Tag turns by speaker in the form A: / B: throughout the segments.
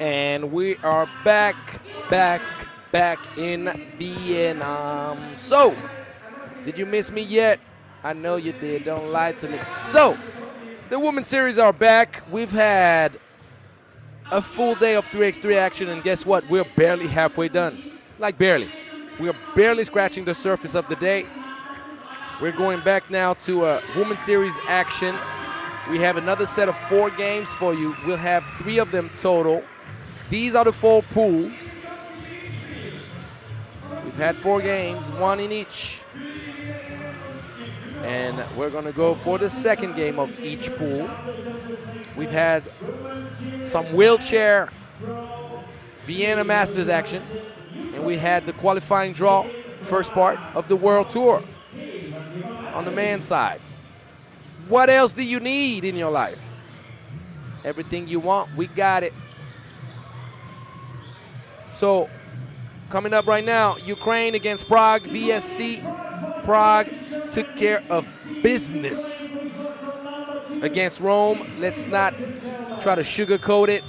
A: And we are back in Vienna. So, did you miss me yet? I know you did. Don't lie to me. So, the Women's Series are back. We've had a full day of 3x3 action, and guess what? We're barely halfway done. Like barely. We're barely scratching the surface of the day. We're going back now to Women's Series action. We have another set of 4 games for you. We'll have 3 of them total. These are the 4 pools. We've had 4 games, 1 in each. And we're going to go for the second game of each pool. We've had some wheelchair Vienna Masters action. And we had the qualifying draw, first part of the World Tour on the men's side. What else do you need in your life? Everything you want, we got it. So, coming up right now, Ukraine against Prague, VSC. Prague took care of business against Rome. Let's not try to sugarcoat it.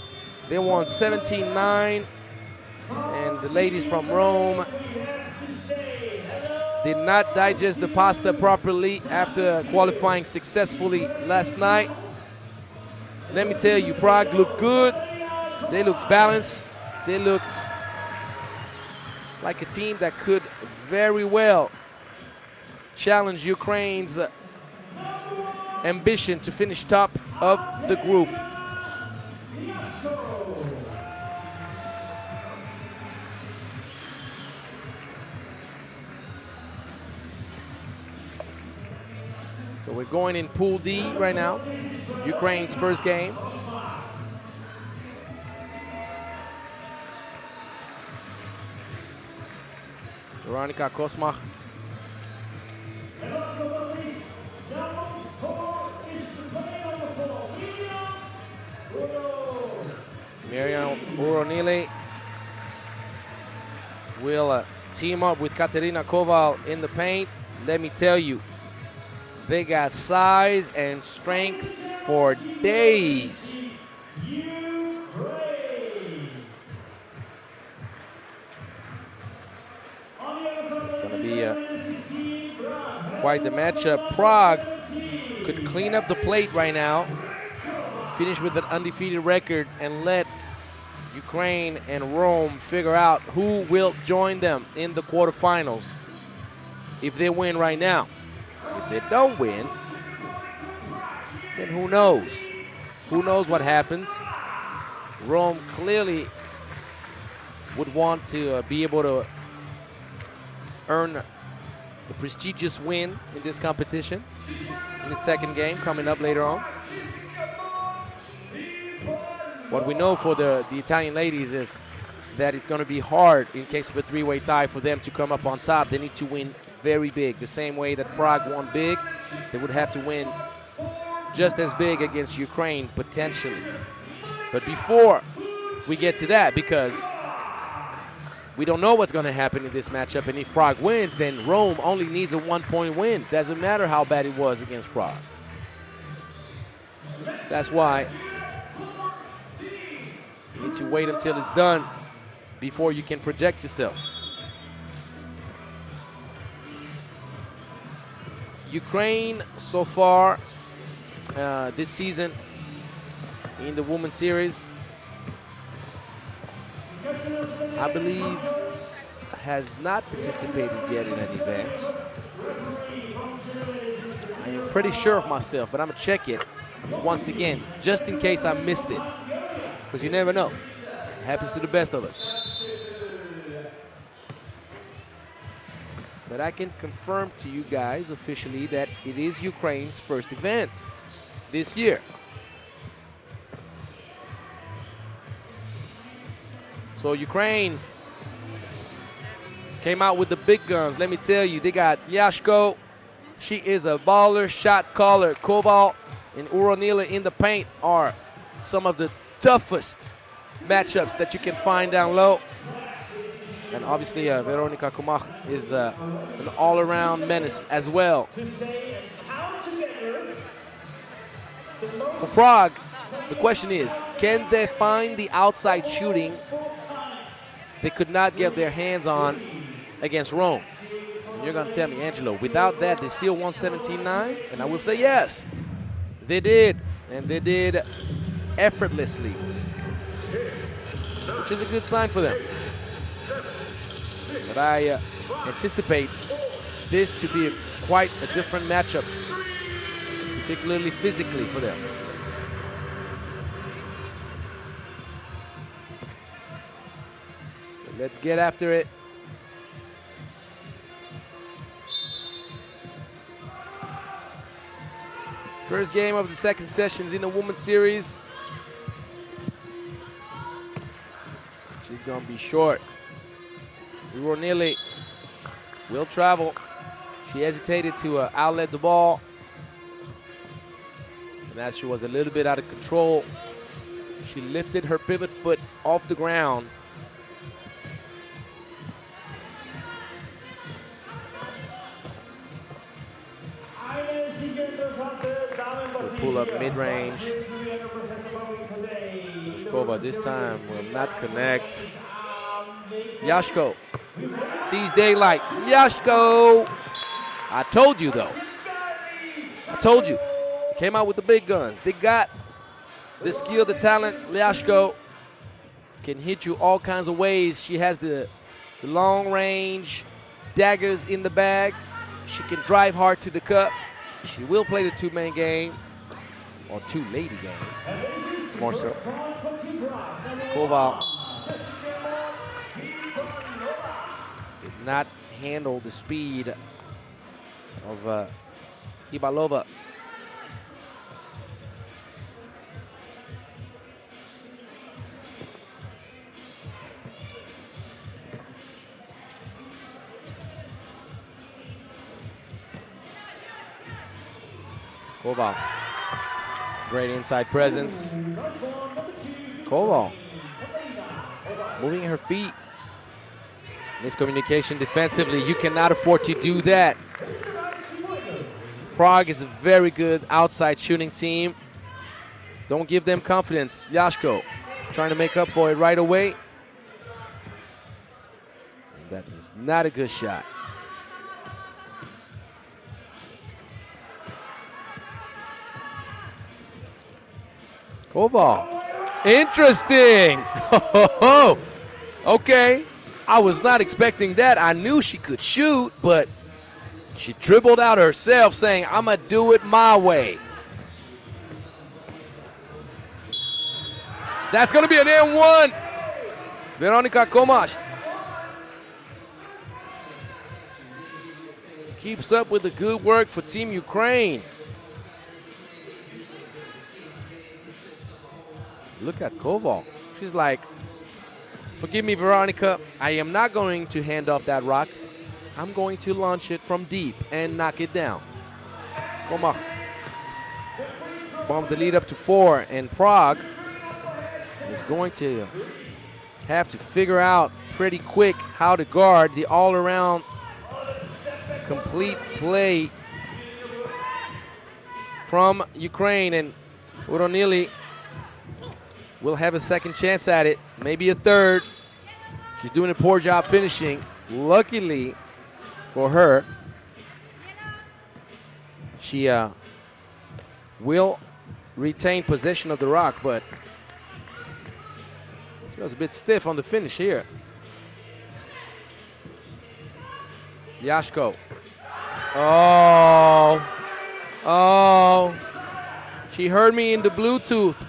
A: They won 17-9, and the ladies from Rome did not digest the pasta properly after qualifying successfully last night. Let me tell you, Prague looked good. They looked balanced. They looked like a team that could very well challenge Ukraine's ambition to finish top of the group. So we're going in Pool D right now. Ukraine's first game. Veronika Kosmach. Miriam Uronili will team up with Katerina Koval in the paint. Let me tell you, they got size and strength for days. It's going to be quite the matchup. Prague could clean up the plate right now, finish with an undefeated record, and let Ukraine and Rome figure out who will join them in the quarterfinals if they win right now. If they don't win, then who knows? Who knows what happens? Rome clearly would want to be able to earn the prestigious win in this competition in the second game coming up later on. What we know for the Italian ladies is that it's going to be hard in case of a 3-way tie for them to come up on top. They need to win very big. The same way that Prague won big, they would have to win just as big against Ukraine potentially. But before we get to that, because we don't know what's going to happen in this matchup, and if Prague wins, then Rome only needs a 1-point win. Doesn't matter how bad it was against Prague. That's why you need to wait until it's done before you can project yourself. Ukraine so far this season in the Women's Series, I believe, has not participated yet in an event. I am pretty sure of myself, but I'm gonna check it once again, just in case I missed it, because you never know. It happens to the best of us. But I can confirm to you guys officially that it is Ukraine's first event this year. So Ukraine came out with the big guns. Let me tell you, they got Yashko. She is a baller, shot caller. Koval and Uronila in the paint are some of the toughest matchups that you can find down low. And obviously, Veronika Kosmach is an all-around menace as well. For Prague, the question is, can they find the outside shooting they could not get their hands on against Rome? And you're going to tell me, Angelo, without that, they still won 17-9? And I will say yes, they did. And they did effortlessly, which is a good sign for them. But I anticipate this to be quite a different matchup, particularly physically for them. So let's get after it. First game of the second session in the women's series. She's going to be short. Ronili will travel. She hesitated to outlet the ball. And as she was a little bit out of control, she lifted her pivot foot off the ground. Pull up mid-range. Shkova this time will not connect. Yashko sees daylight. Yashko! I told you though. I told you. Came out with the big guns. They got the skill, the talent. Yashko can hit you all kinds of ways. She has the long range daggers in the bag. She can drive hard to the cup. She will play the two-man game. Or two-lady game, more so. Koval did not handle the speed of Ibalova. Koval. Great inside presence. Koval moving her feet. Miscommunication defensively. You cannot afford to do that. Prague is a very good outside shooting team. Don't give them confidence. Yashko trying to make up for it right away. And that is not a good shot. Koval. Interesting. Okay. I was not expecting that. I knew she could shoot, but she dribbled out herself saying, I'm going to do it my way. That's going to be an N1. Veronika Komash keeps up with the good work for Team Ukraine. Look at Koval. She's like, forgive me, Veronica. I am not going to hand off that rock. I'm going to launch it from deep and knock it down. Komal bombs the lead up to 4, and Prague is going to have to figure out pretty quick how to guard the all-around complete play from Ukraine. And Uronili will have a second chance at it, maybe a third. She's doing a poor job finishing. Luckily for her, she will retain possession of the rock, but she was a bit stiff on the finish here. Yashko. Oh. She heard me in the Bluetooth.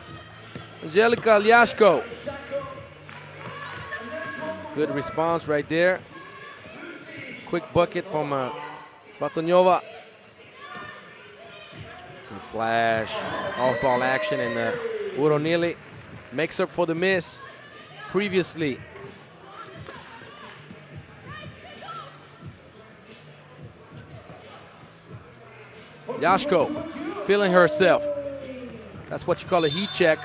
A: Angelica Lyashko. Good response right there. Quick bucket from Svatonyova. Good flash, off-ball action, and Uronili makes up for the miss previously. Yashko feeling herself. That's what you call a heat check.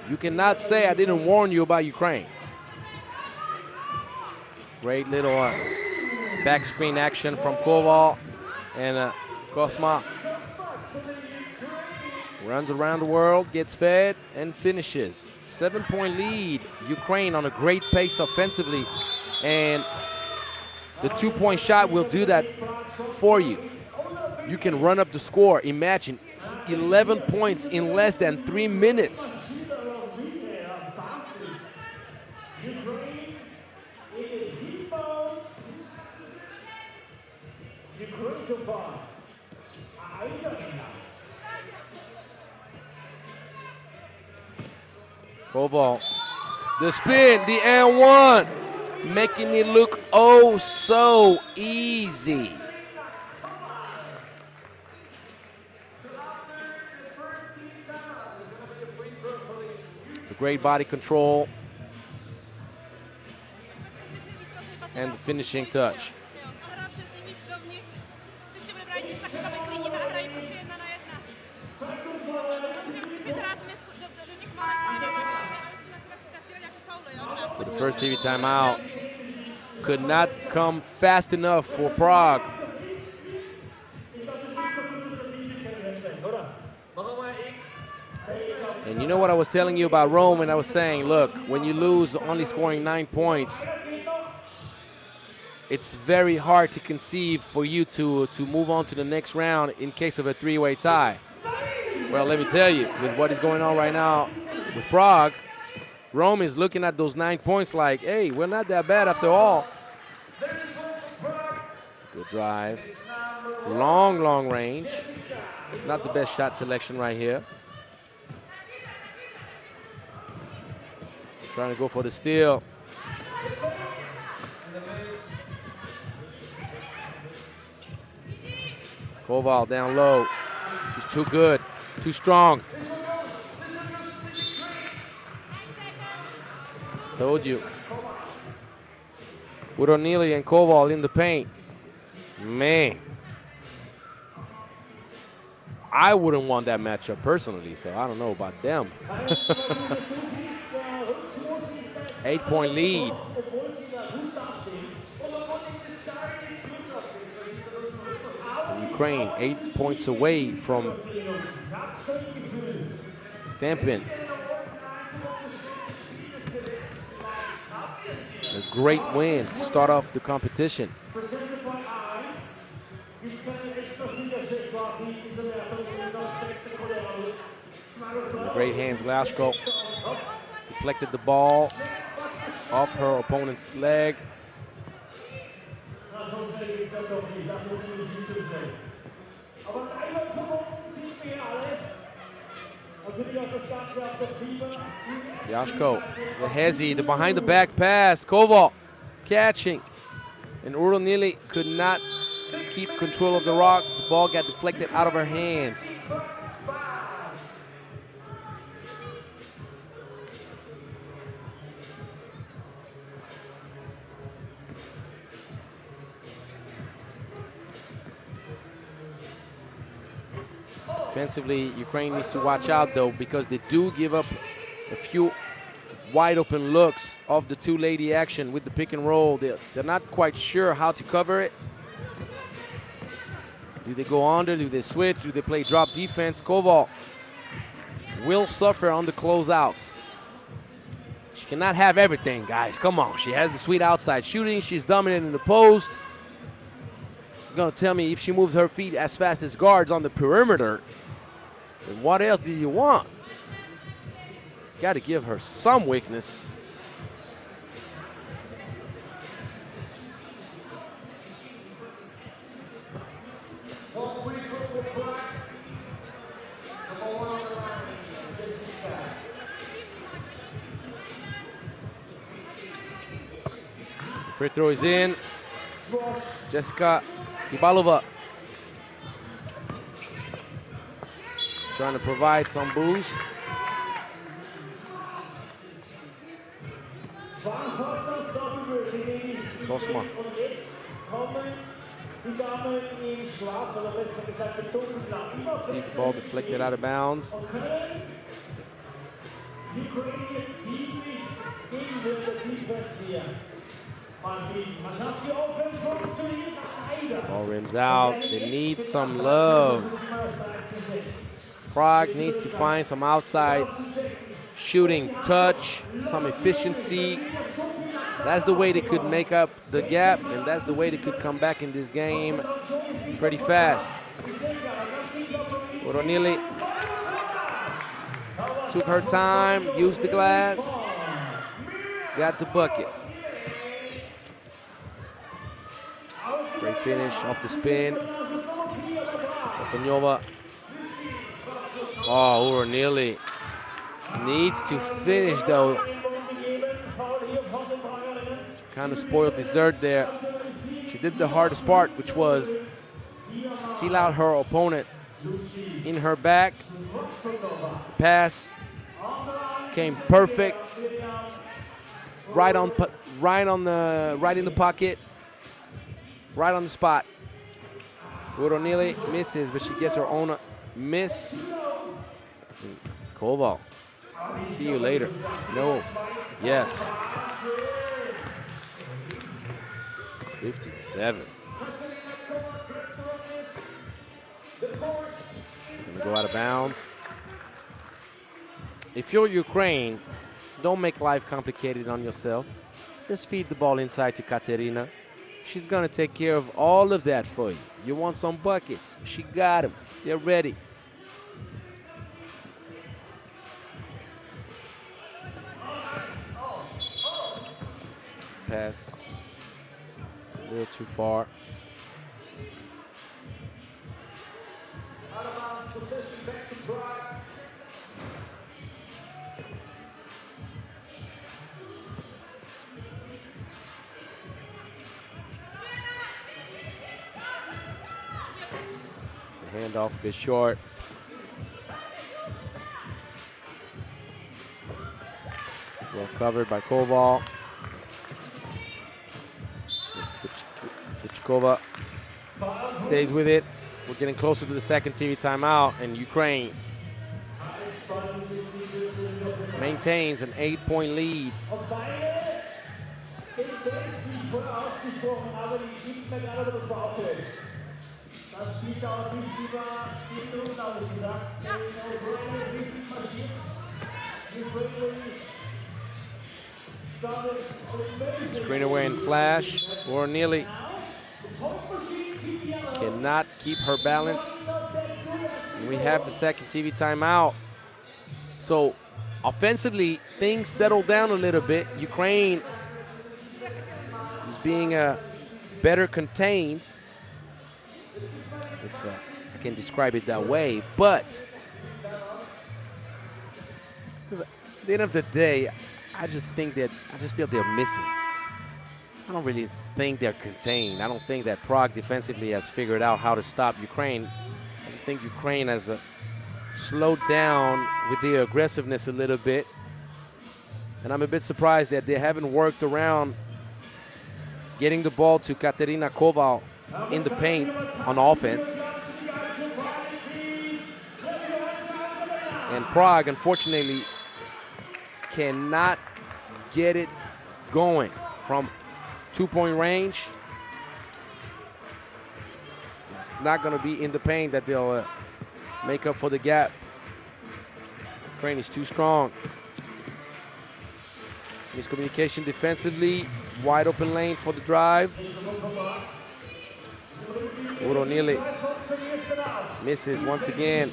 A: You cannot say I didn't warn you about Ukraine. Great little back screen action from Koval and Kosma. Runs around the world, gets fed, and finishes. 7-point lead. Ukraine on a great pace offensively. And the 2-point shot will do that for you. You can run up the score. Imagine 11 points in less than 3 minutes. Koval, the spin, the and one, making it look oh so easy. The great body control and the finishing touch. So the first TV timeout could not come fast enough for Prague. And you know what I was telling you about Rome, and I was saying, look, when you lose only scoring 9 points, it's very hard to conceive for you to move on to the next round in case of a three-way tie. Well, let me tell you, with what is going on right now with Prague, Rome is looking at those 9 points like, hey, we're not that bad after all. Good drive. Long, long range. Not the best shot selection right here. Trying to go for the steal. Koval down low. She's too good, too strong. Told you. With O'Neilly and Koval in the paint. Man. I wouldn't want that matchup personally, so I don't know about them. 8-point lead. Ukraine 8 points away from stamping. A great win to start off the competition. The great hands, Lashko deflected the ball off her opponent's leg. Yashko, the hezi, the behind the back pass, Koval catching. And Urunili could not keep control of the rock. The ball got deflected out of her hands. Defensively, Ukraine needs to watch out, though, because they do give up a few wide open looks of the two-lady action with the pick and roll. They're not quite sure how to cover it. Do they go under? Do they switch? Do they play drop defense? Koval will suffer on the closeouts. She cannot have everything, guys. Come on. She has the sweet outside shooting. She's dominant in the post. You're going to tell me if she moves her feet as fast as guards on the perimeter, then what else do you want? Got to give her some weakness. Free throw is in. Jessica Ibalova trying to provide some boost. Kosma. Sees the ball deflected out of bounds. Ball rims out. They need some love. Prague needs to find some outside shooting touch, some efficiency. That's the way they could make up the gap, and that's the way they could come back in this game pretty fast. O'Reilly took her time, used the glass, got the bucket. Great finish off the spin. Otonyova. Oh, O'Reilly needs to finish though. She kind of spoiled dessert there. She did the hardest part, which was to seal out her opponent in her back. The pass came perfect, right in the pocket, right on the spot. O'Reilly misses, but she gets her own miss. Koval, see you later. No, yes. 57. Gonna go out of bounds. If you're Ukraine, don't make life complicated on yourself. Just feed the ball inside to Katerina. She's gonna take care of all of that for you. You want some buckets? She got them. They're ready. Pass a little too far. The handoff a bit short. Well covered by Koval. Kuchkova stays with it. We're getting closer to the second TV timeout, and Ukraine maintains an 8-point lead. Screen away and flash, or nearly cannot keep her balance. And we have the second TV timeout. So offensively, things settle down a little bit. Ukraine is being better contained, if I can describe it that way. But at the end of the day, I just feel they're missing. I don't really think they're contained. I don't think that Prague defensively has figured out how to stop Ukraine. I just think Ukraine has slowed down with their aggressiveness a little bit. And I'm a bit surprised that they haven't worked around getting the ball to Katerina Koval in the paint on offense. And Prague, unfortunately, cannot get it going from 2-point range. It's not going to be in the paint that they'll make up for the gap. Ukraine is too strong. Miscommunication defensively. Wide open lane for the drive. O'Reilly misses once again.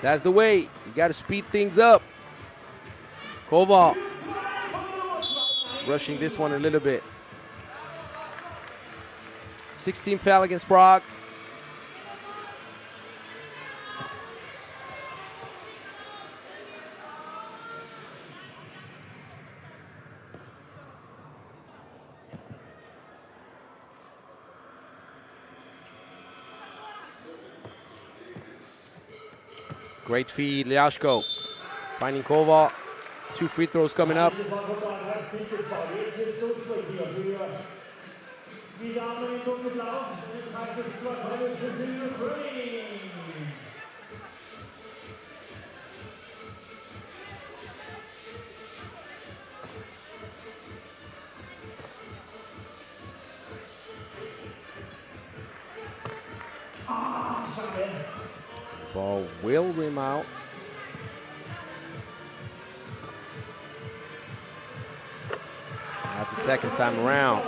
A: That's the way. You got to speed things up. Koval rushing this one a little bit. 16 foul against Prague. Great feed, Liashko finding Koval. 2 free throws coming up. Ball will rim out. Not the second time around.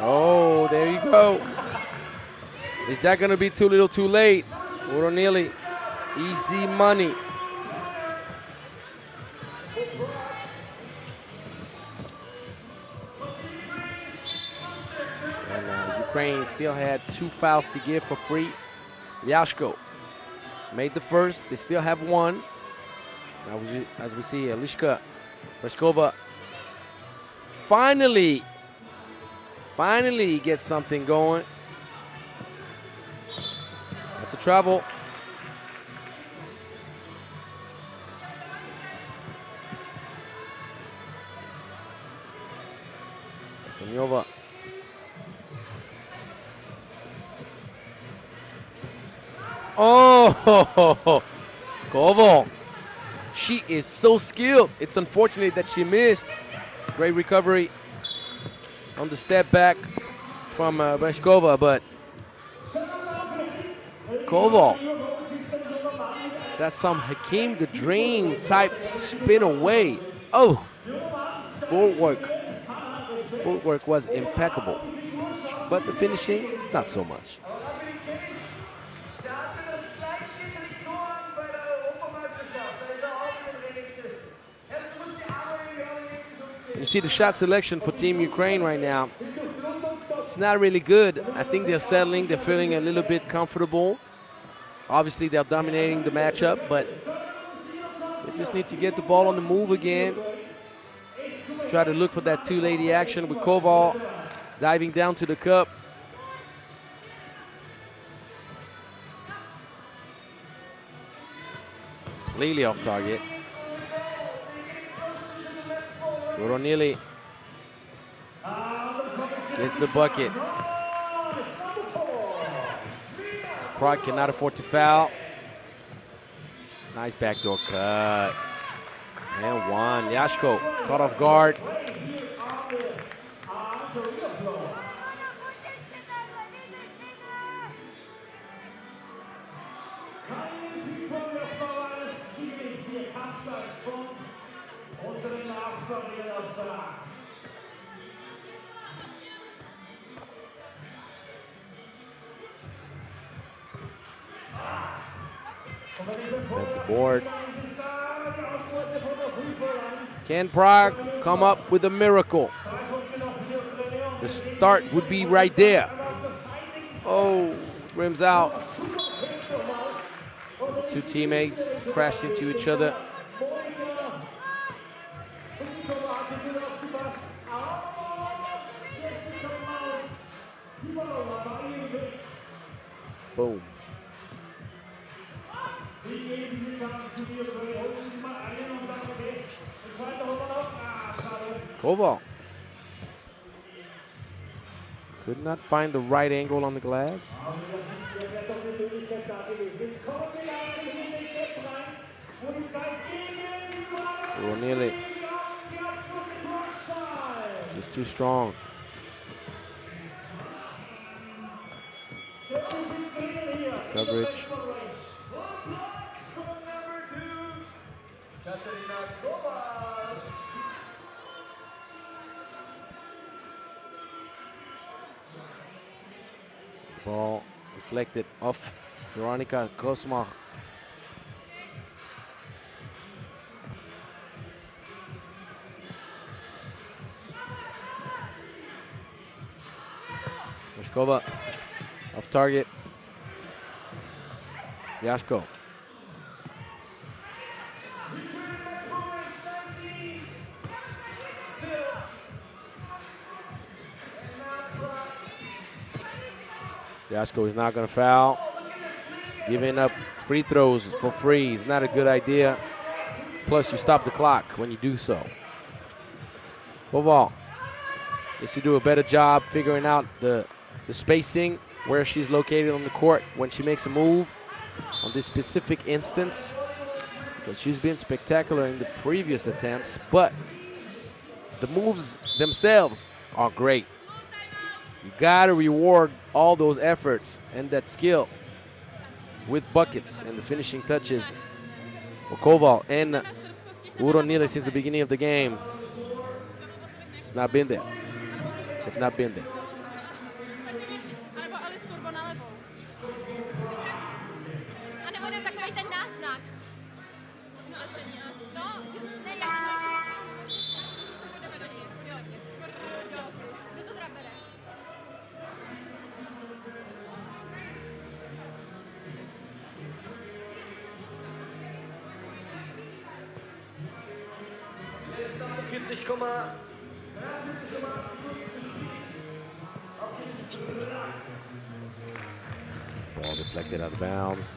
A: Oh, there you go. Is that going to be too little too late? Or nearly easy money. And Ukraine still had 2 fouls to give for free. Yashko made the first. They still have 1. Now, as we see, Alishka Brashkova finally gets something going. That's a travel. Tonyova. Oh, Koval. She is so skilled. It's unfortunate that she missed. Great recovery on the step back from Brashkova, but Koval. That's some Hakeem the Dream type spin away. Oh, footwork was impeccable, but the finishing, not so much. You see the shot selection for Team Ukraine right now. It's not really good. I think they're settling. They're feeling a little bit comfortable. Obviously, they're dominating the matchup, but they just need to get the ball on the move again. Try to look for that two-lady action with Koval diving down to the cup. Completely off target. Goronili gets the bucket. Prague cannot afford to foul. Nice backdoor cut. And 1. Yashko caught off guard. Defensive board. Can Prague come up with a miracle? The start would be right there. Oh, rims out. The two teammates crashed into each other. Boom. Koval could not find the right angle on the glass. Nearly just too strong. Coverage. Ball deflected off Veronika Kosmach. Moshkova off target. Jaško. Jaško is not going to foul. Giving up free throws for free is not a good idea. Plus, you stop the clock when you do so. Koval needs to do a better job figuring out the spacing, where she's located on the court when she makes a move on this specific instance, because she's been spectacular in the previous attempts, but the moves themselves are great. You gotta reward all those efforts and that skill with buckets and the finishing touches for Koval and Uronile since the beginning of the game. It's not been there. It's not been there. Ball deflected out of bounds.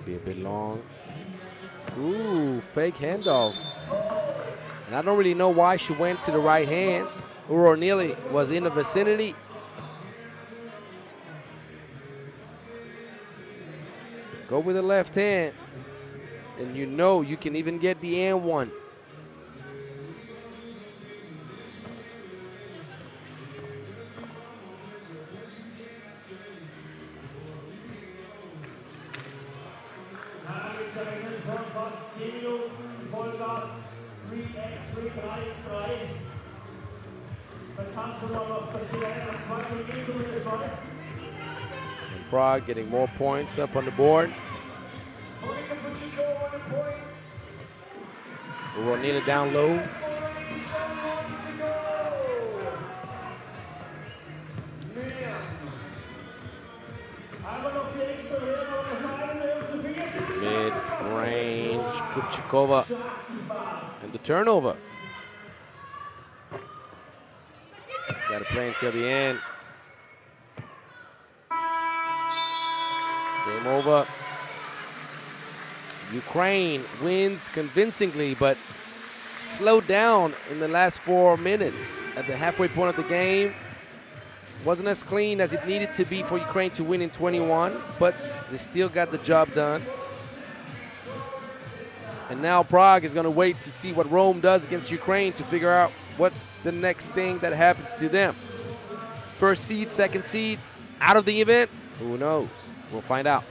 A: Be a bit long. Ooh, fake handoff. And I don't really know why she went to the right hand. Uronile was in the vicinity. Go with the left hand, and you know you can even get the and one. And Prague getting more points up on the board. Uronile down low. Mid-range, Krupchikova, and the turnover. Got to play until the end. Game over. Ukraine wins convincingly, but slowed down in the last 4 minutes at the halfway point of the game. Wasn't as clean as it needed to be for Ukraine to win in 21, but they still got the job done. And now Prague is going to wait to see what Rome does against Ukraine to figure out what's the next thing that happens to them. First seed, second seed, out of the event? Who knows? We'll find out.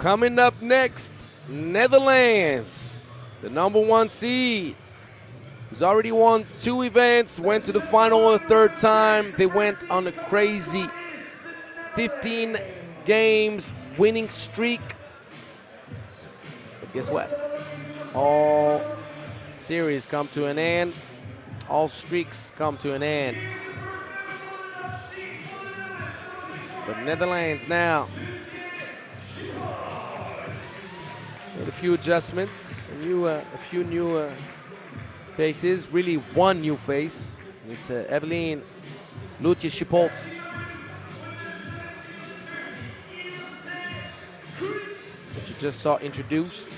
A: Coming up next, Netherlands, the #1 seed, who's already won 2 events, went to the final a 3rd time. They went on a crazy 15 games winning streak. But guess what? All series come to an end. All streaks come to an end. But Netherlands now with a few adjustments, a few new faces, really one new face. It's Evelyn Lutje-Schipholz. That you just saw introduced.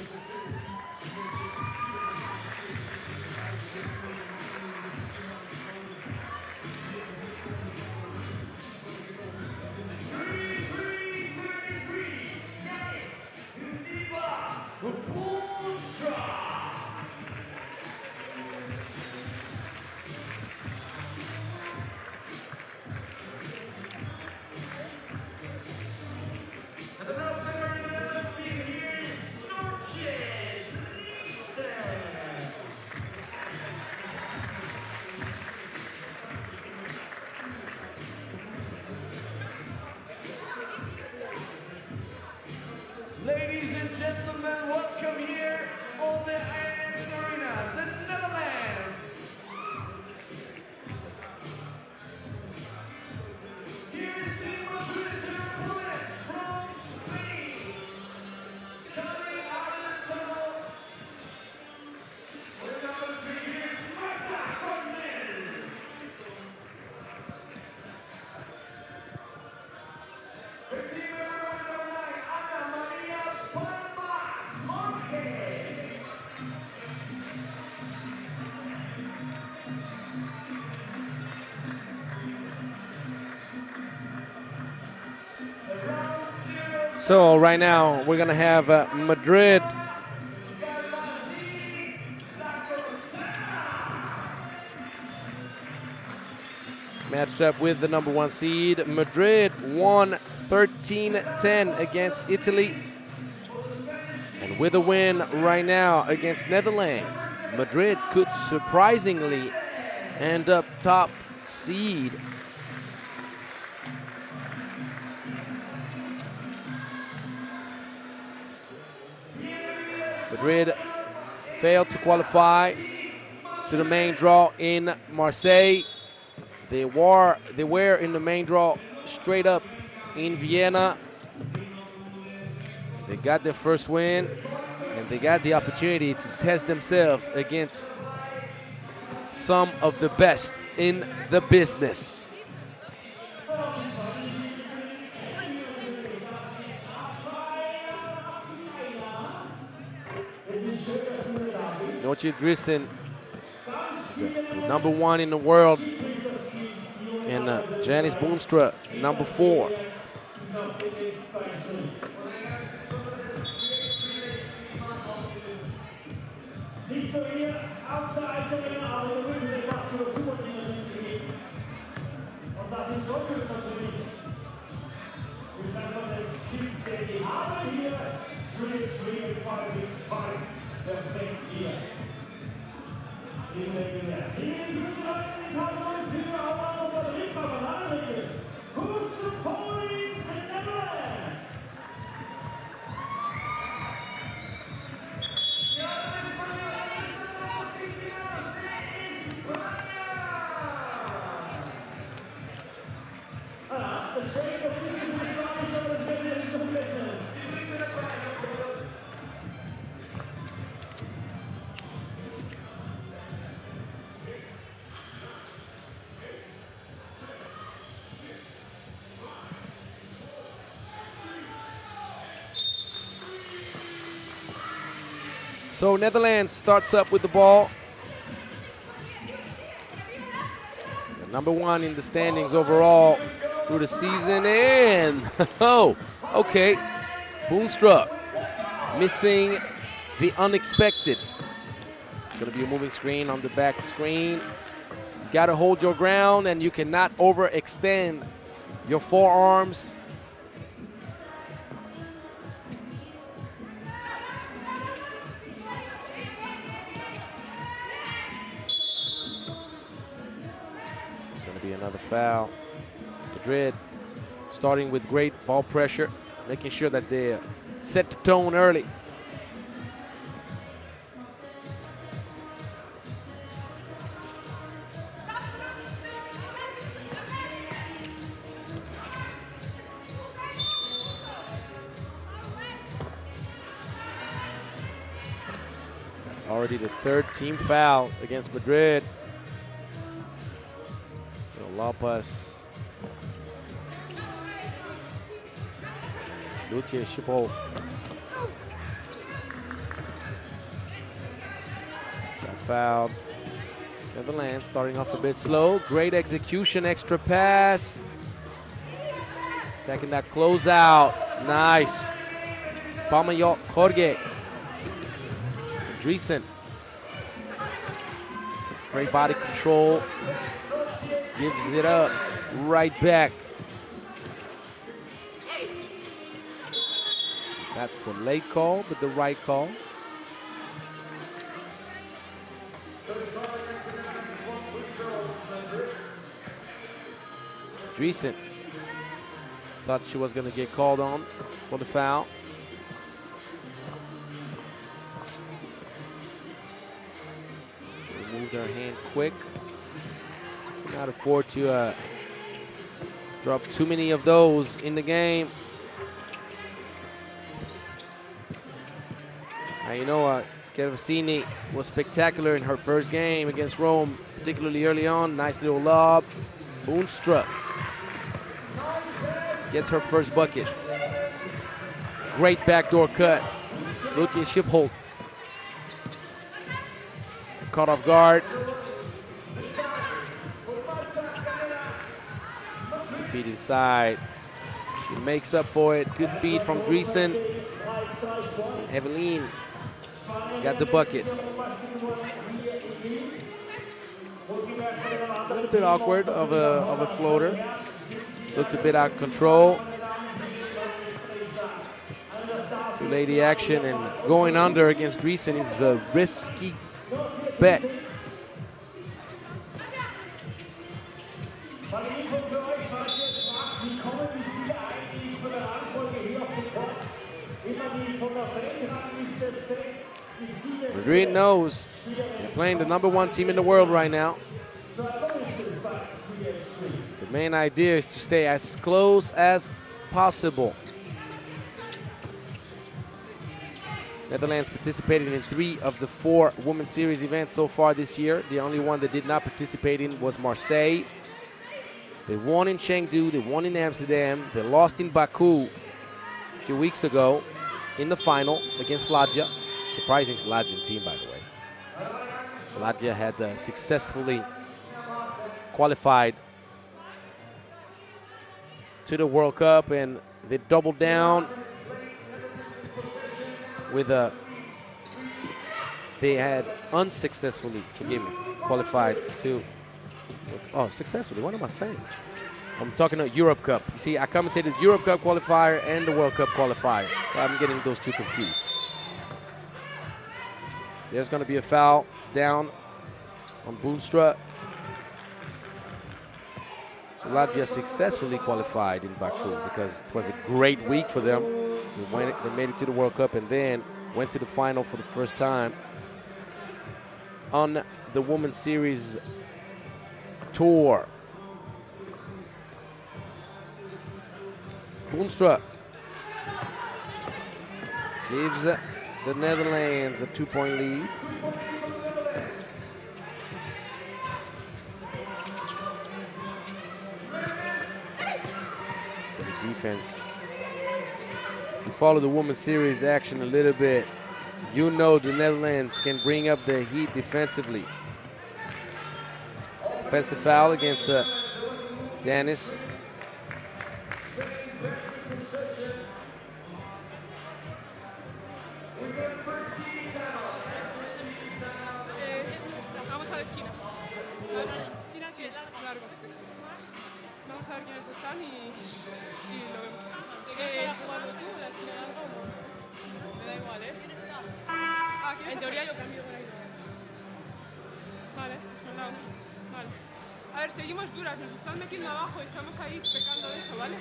B: Ladies and gentlemen, welcome here on the Allianz Arena, the Netherlands. Here is in Madrid, their opponents from Spain. Coming out of the tunnel, we're number 3, here's Prague.
A: So right now we're gonna have Madrid matched up with the #1 seed. Madrid won 13-10 against Italy. And with a win right now against Netherlands, Madrid could surprisingly end up top seed. Madrid failed to qualify to the main draw in Marseille. They were in the main draw straight up in Vienna. They got their first win, and they got the opportunity to test themselves against some of the best in the business. Noche Drissen, the #1 in the world, and Janice Boonstra, #4.
B: Who's supporting the Netherlands?
A: So Netherlands starts up with the ball. The #1 in the standings overall through the season. And, oh, okay. Boonstra missing the unexpected. It's going to be a moving screen on the back screen. You got to hold your ground, and you cannot overextend your forearms. be another foul. Madrid starting with great ball pressure, making sure that they set the tone early. That's already the third team foul against Madrid. Lopez. Luthier Schipol. Got fouled. Netherlands starting off a bit slow. Great execution, extra pass. Taking that closeout. Nice. Pamayok Jorge. Dreesen. Great body control. Gives it up. Right back. That's a late call, but the right call. Dreesen thought she was going to get called on for the foul. Removed her hand quick. Cannot afford to drop too many of those in the game. Now, you know, Gervasini was spectacular in her first game against Rome, particularly early on. Nice little lob. Boonstra gets her first bucket. Great backdoor cut. Luthier Schipholt caught off guard. Feed inside. She makes up for it. Good feed from Dreesen. Evelyn got the bucket. A little bit awkward of a floater. Looked a bit out of control. Two lady action, and going under against Dreesen is a risky bet. Madrid knows they're playing the #1 team in the world right now. The main idea is to stay as close as possible. Netherlands participated in 3 of the 4 Women's Series events so far this year. The only one that did not participate in was Marseille. They won in Chengdu, they won in Amsterdam, they lost in Baku a few weeks ago in the final against Latvia. Surprising Latvian team, by the way. Latvia had successfully qualified to the World Cup, and they doubled down with they had unsuccessfully, forgive me, qualified to, successfully, what am I saying? I'm talking about Europe Cup. You see, I commentated Europe Cup qualifier and the World Cup qualifier, so I'm getting those two confused. There's going to be a foul down on Boonstra. So Latvia successfully qualified in Baku because it was a great week for them. They made it to the World Cup and then went to the final for the first time on the Women's Series tour. Boonstra gives the Netherlands a 2-point lead. For the defense, if you follow the Women's Series action a little bit, you know the Netherlands can bring up the heat defensively. Offensive foul against Dennis.
C: En teoría yo cambio por ahí. Vale, vale. A ver, seguimos duras, nos están metiendo abajo, estamos ahí pecando de eso, ¿vale?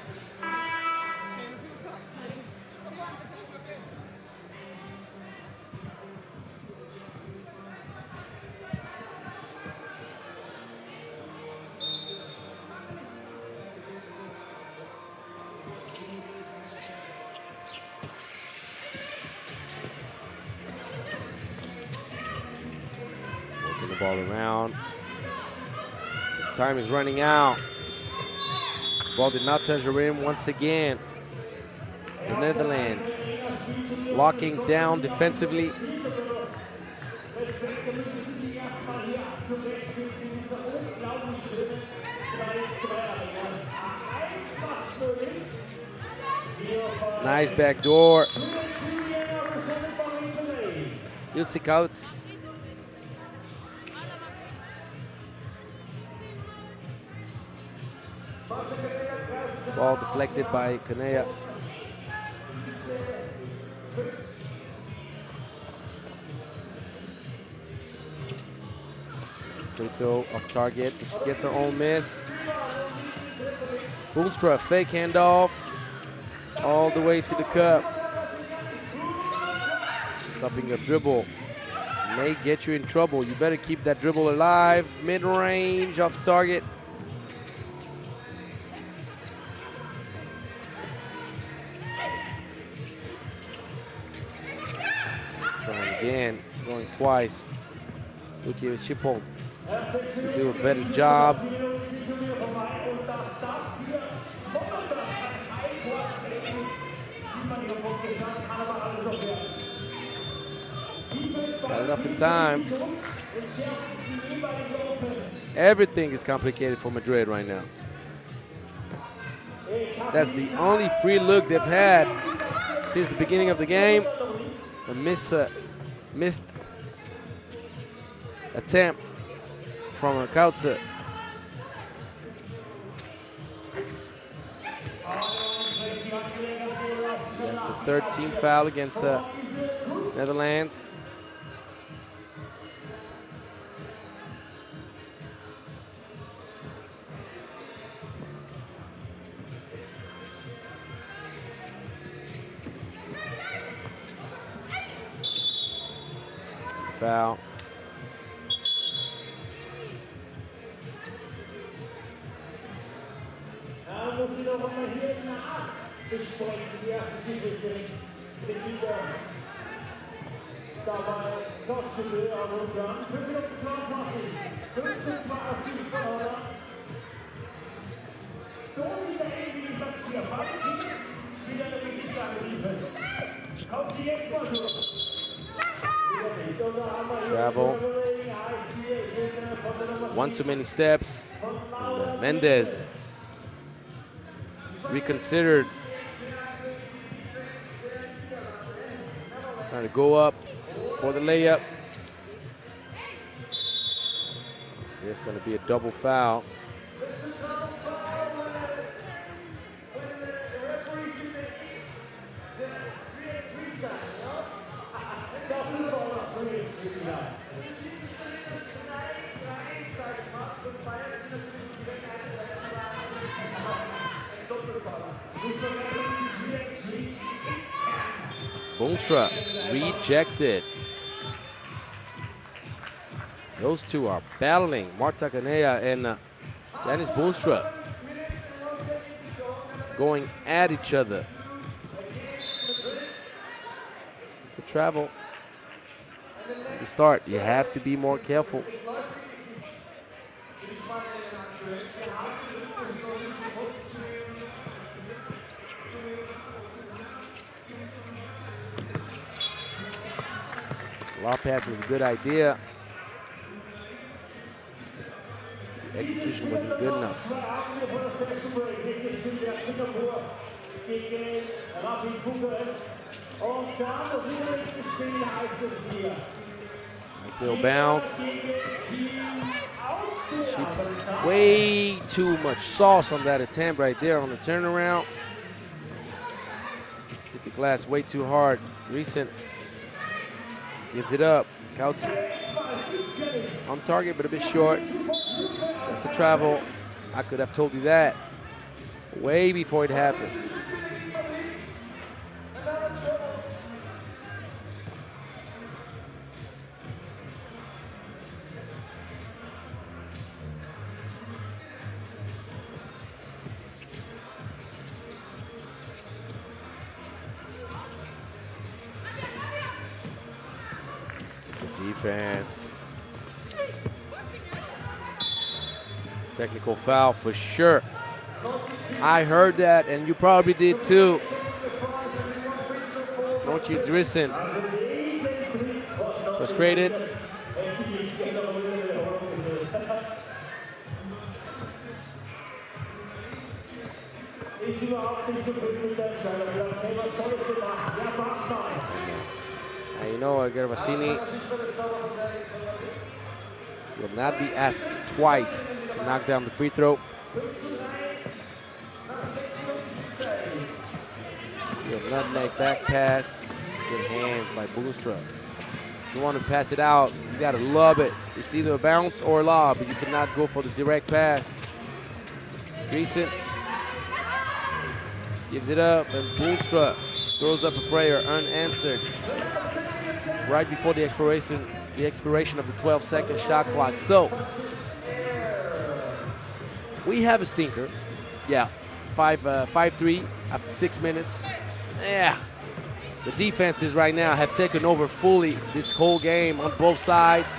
A: Working the ball around. Time is running out. Ball did not touch the rim once again. The Netherlands locking down defensively. Nice backdoor. Ilse Coates. Ball deflected by Kanea. Free throw off target. She gets her own miss. Boomstra, fake handoff. All the way to the cup. Stopping a dribble may get you in trouble. You better keep that dribble alive. Mid-range off target. Trying again, going twice. Luki with Schiphol to do a better job. Got enough in time. Everything is complicated for Madrid right now. That's the only free look they've had since the beginning of the game. A missed attempt from Kautze. That's the third team foul against Netherlands. Foul.
B: Muss ich noch mal hier nachbesprechen, die erste Schiedsrichterin, die Gyor. Dabei Kostenhöhe am Rückgang, 5 Minuten 22, 15-22 von Holland. So sieht der Ende, wie gesagt, hier. Beide Teams spielen eine richtig starke Defense. Kommt sie jetzt mal durch.
A: Travel. One too many steps. Mendez reconsidered. Trying to go up for the layup. There's going to be a double foul. Boomstra rejected. Those two are battling. Marta Kanea and Dennis Boomstra going at each other. It's a travel. At the start, you have to be more careful. Law pass was a good idea. Execution wasn't good enough. Nice little bounce. Way too much sauce on that attempt right there on the turnaround. Hit the glass way too hard. Recent gives it up. Kautze on target, but a bit short. That's a travel. I could have told you that way before it happened. Good defense. Technical foul for sure. I heard that, and you probably did too. Don't you, Drissen? Frustrated? And you know, Gervasini will not be asked twice to knock down the free throw. Good nutmeg back pass. Good hands by Boonstra. If you want to pass it out, you got to lob it. It's either a bounce or a lob, but you cannot go for the direct pass. Drissen gives it up, and Boonstra throws up a prayer unanswered right before the expiration of the 12-second shot clock. So we have a stinker. Yeah, 5-3 after 6 minutes. Yeah, the defenses right now have taken over fully this whole game on both sides.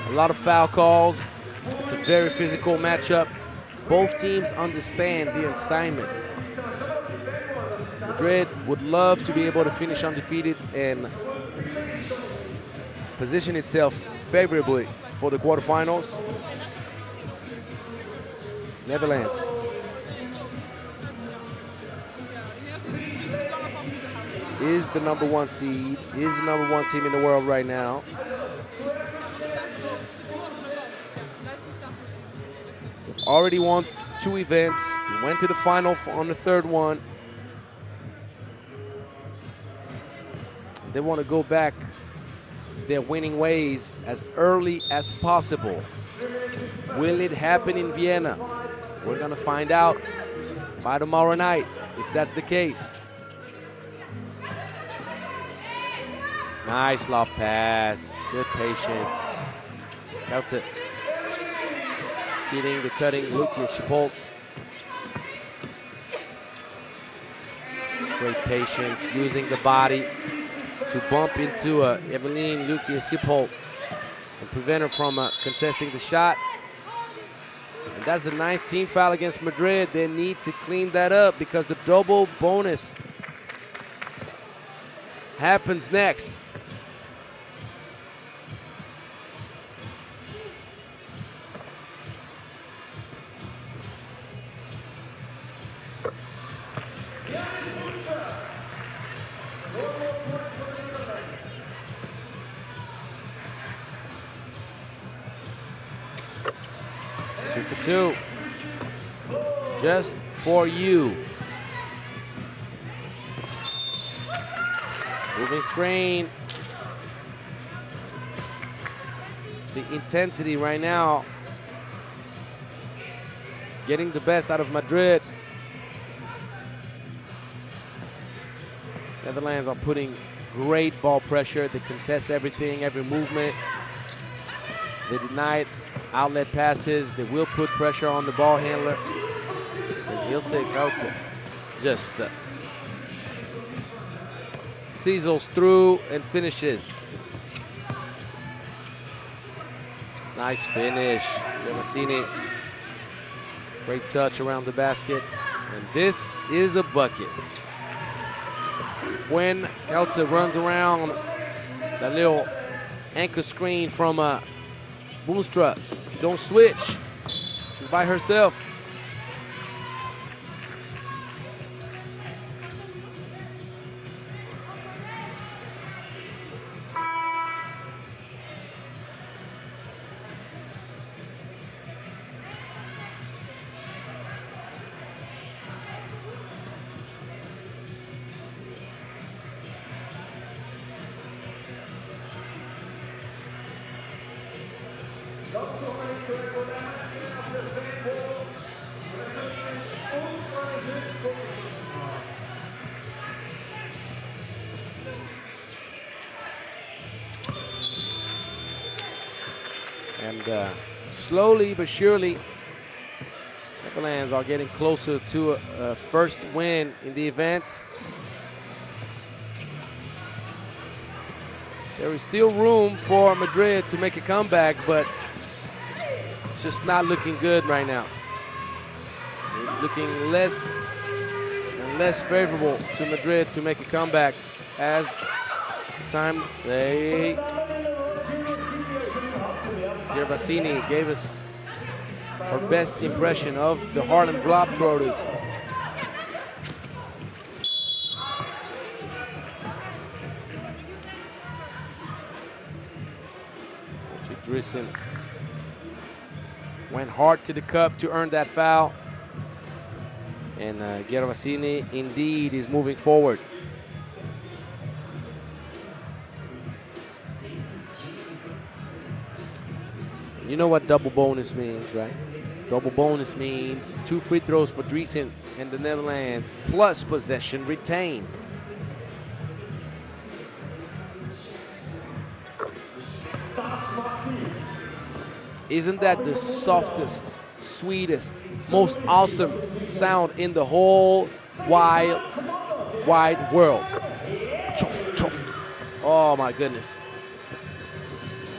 A: A lot of foul calls. It's a very physical matchup. Both teams understand the assignment. Madrid would love to be able to finish undefeated and position itself favorably for the quarterfinals. Netherlands is the #1 seed, is the #1 team in the world right now. They've already won 2 events. They went to the final on the 3rd one. They want to go back to their winning ways as early as possible. Will it happen in Vienna? We're going to find out by tomorrow night if that's the case. Nice lob pass. Good patience. That's it. Feeding the cutting Lucius Schipold. Great patience, using the body to bump into Evelyn Lucius Schipold and prevent her from contesting the shot. And that's the 19th foul against Madrid. They need to clean that up because the double bonus happens next. Two. Just for you. Moving screen. The intensity right now getting the best out of Madrid. Netherlands are putting great ball pressure. They contest everything, every movement. They deny outlet passes. They will put pressure on the ball handler. And he'll say Kautze just seasons through and finishes. Nice finish. Gervasini. Great touch around the basket. And this is a bucket. When Kautze runs around that little anchor screen from Boonstra, don't switch. She's by herself. And slowly but surely, Netherlands are getting closer to a first win in the event. There is still room for Madrid to make a comeback, but it's just not looking good right now. It's looking less and less favorable to Madrid to make a comeback as time they... Gervasini gave us her best impression of the Harlem Globetrotters. Drissen went hard to the cup to earn that foul. And Gervasini indeed is moving forward. You know what double bonus means, right? Double bonus means 2 free throws for Drissen and the Netherlands, plus possession retained. Isn't that the softest, sweetest, most awesome sound in the whole wide world? Chof, chof. Oh my goodness.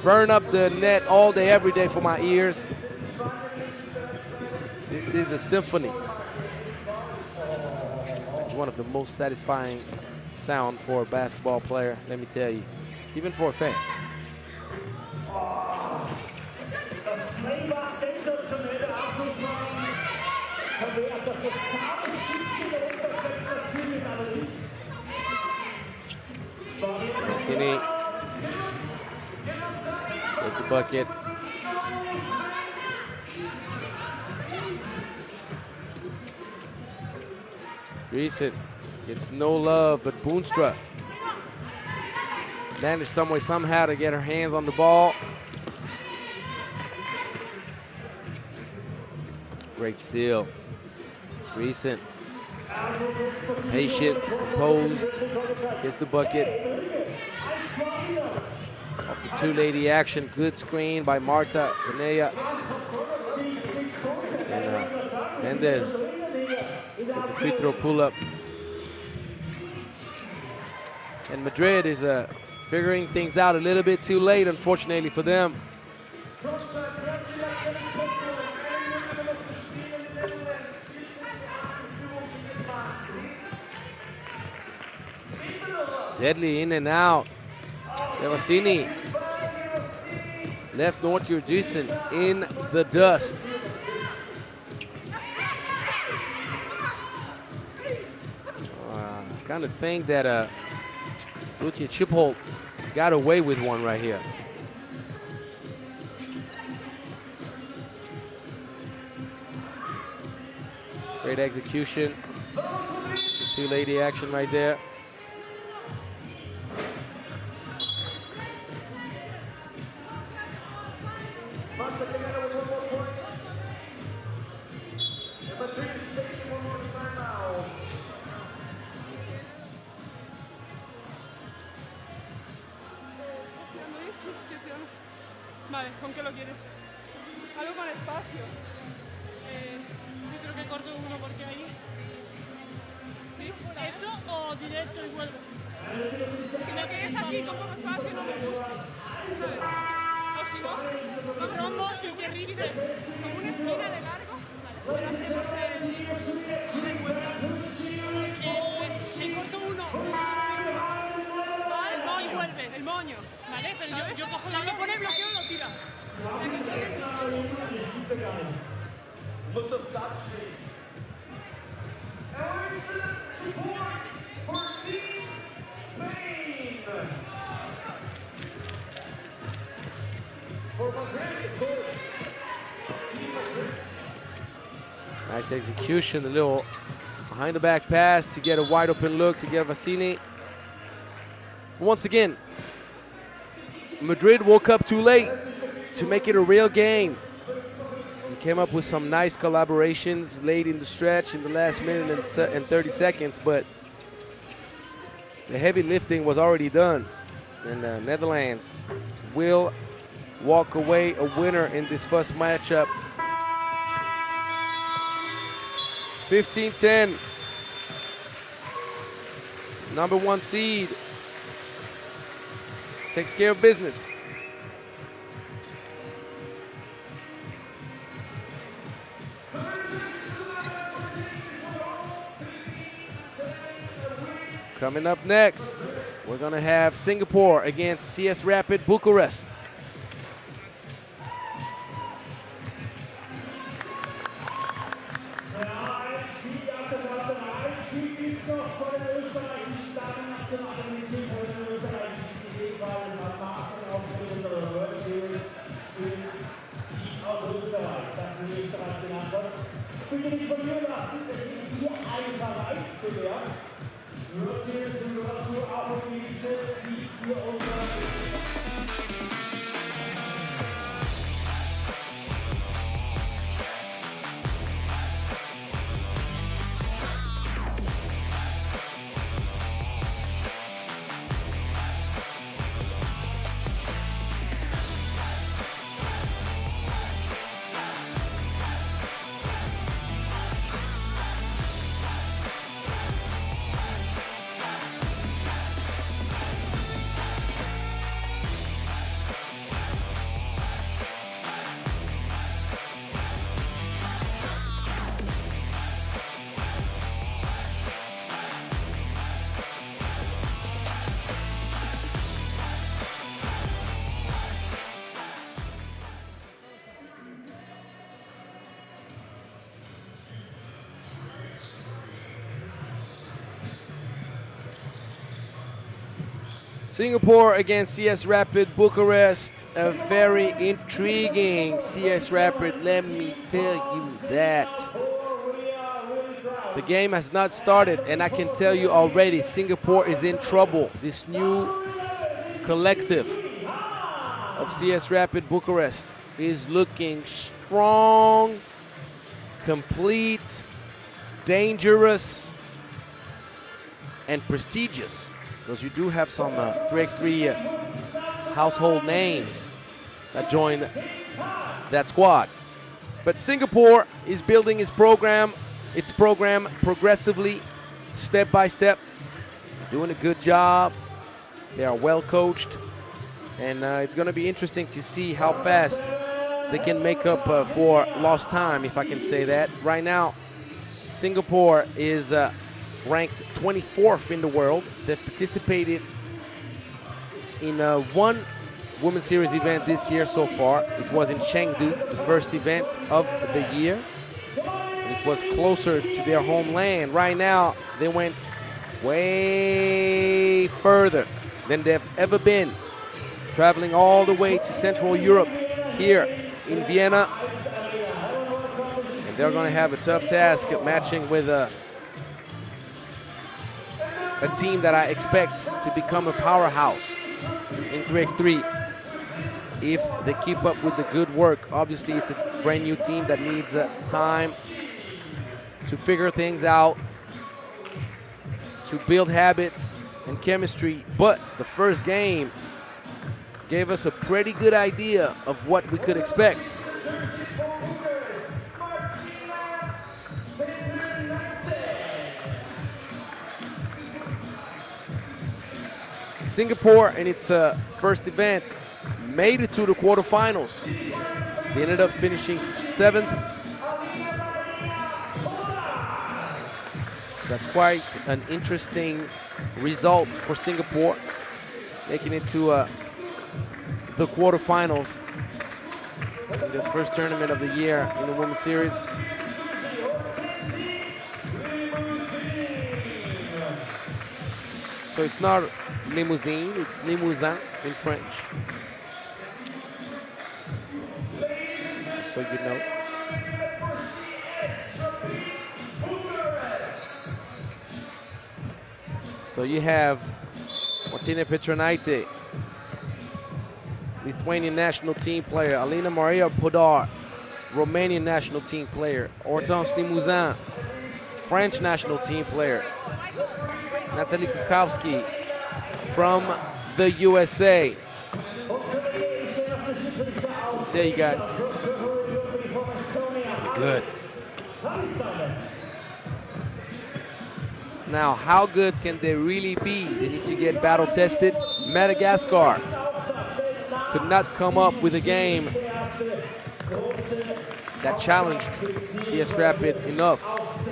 A: Burn up the net all day, every day for my ears. This is a symphony. It's one of the most satisfying sound for a basketball player, let me tell you, even for a fan. Mancini. There's the bucket. Drissen gets no love, but Boonstra managed some way, somehow to get her hands on the ball. Great steal. Drissen, patient, composed, gets the bucket. Off the two-lady action, good screen by Marta Pinella. And Mendez with the free throw pull-up. And Madrid is figuring things out a little bit too late, unfortunately for them. Deadly in and out. Gervasini left Northjord Drissen in the dust. Kind of think that Lucia Chipholt got away with one right here. Great execution. Two-lady action right there.
C: Vale, ¿con qué lo quieres? Algo con espacio. Yo creo que corto uno porque ahí. ¿Sí? ¿Eso o directo y vuelvo? Si lo quieres aquí con poco espacio no me gusta. O si no, lo rombo y que rice como una esquina de largo. Pero hacemos el corto uno. Vale, no, y vuelve, el moño. Vale, pero yo cojo la que pone bloqueo y lo tira.
B: Muss auf Platz stehen. Excellent support for Team Spain. For Madrid, of course. Team Madrid.
A: Nice execution, a little behind the back pass to get a wide open look to Gervasini. Once again, Madrid woke up too late. to make it a real game. We came up with some nice collaborations late in the stretch in the last minute and 30 seconds, but the heavy lifting was already done. And the Netherlands will walk away a winner in this first matchup. 15-10. Number 1 seed takes care of business. Coming up next, we're gonna have Singapore against CS Rapid Bucharest. Singapore against CS Rapid Bucharest, a very intriguing CS Rapid, let me tell you that. The game has not started, and I can tell you already, Singapore is in trouble. This new collective of CS Rapid Bucharest is looking strong, complete, dangerous, and prestigious. Because you do have some 3x3 household names that joined that squad. But Singapore is building its program progressively, step by step, doing a good job. They are well coached, and it's going to be interesting to see how fast they can make up for lost time, if I can say that. Right now, Singapore is ranked 24th in the world. They've participated in one Women's Series event this year so far. It was in Chengdu, the first event of the year. It was closer to their homeland. Right now, they went way further than they've ever been, traveling all the way to Central Europe here in Vienna. And they're going to have a tough task at matching with a team that I expect to become a powerhouse in 3x3 if they keep up with the good work. Obviously, it's a brand new team that needs time to figure things out, to build habits and chemistry. But the first game gave us a pretty good idea of what we could expect. Singapore, in its first event, made it to the quarterfinals. They ended up finishing 7th. That's quite an interesting result for Singapore, making it to the quarterfinals in the first tournament of the year in the Women's Series. So it's not limousine, it's limousin in French. So you know. So you have Martina Petronaite, Lithuanian national team player. Alina Maria Podar, Romanian national team player. Hortense Limousin, French national team player. Natalie Kukowski from the USA. There you got pretty good. Now, how good can they really be? They need to get battle tested. Madagascar could not come up with a game that challenged CS Rapid enough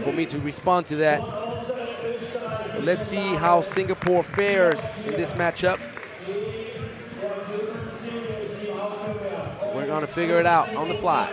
A: for me to respond to that. So let's see how Singapore fares in this matchup. We're gonna figure it out on the fly.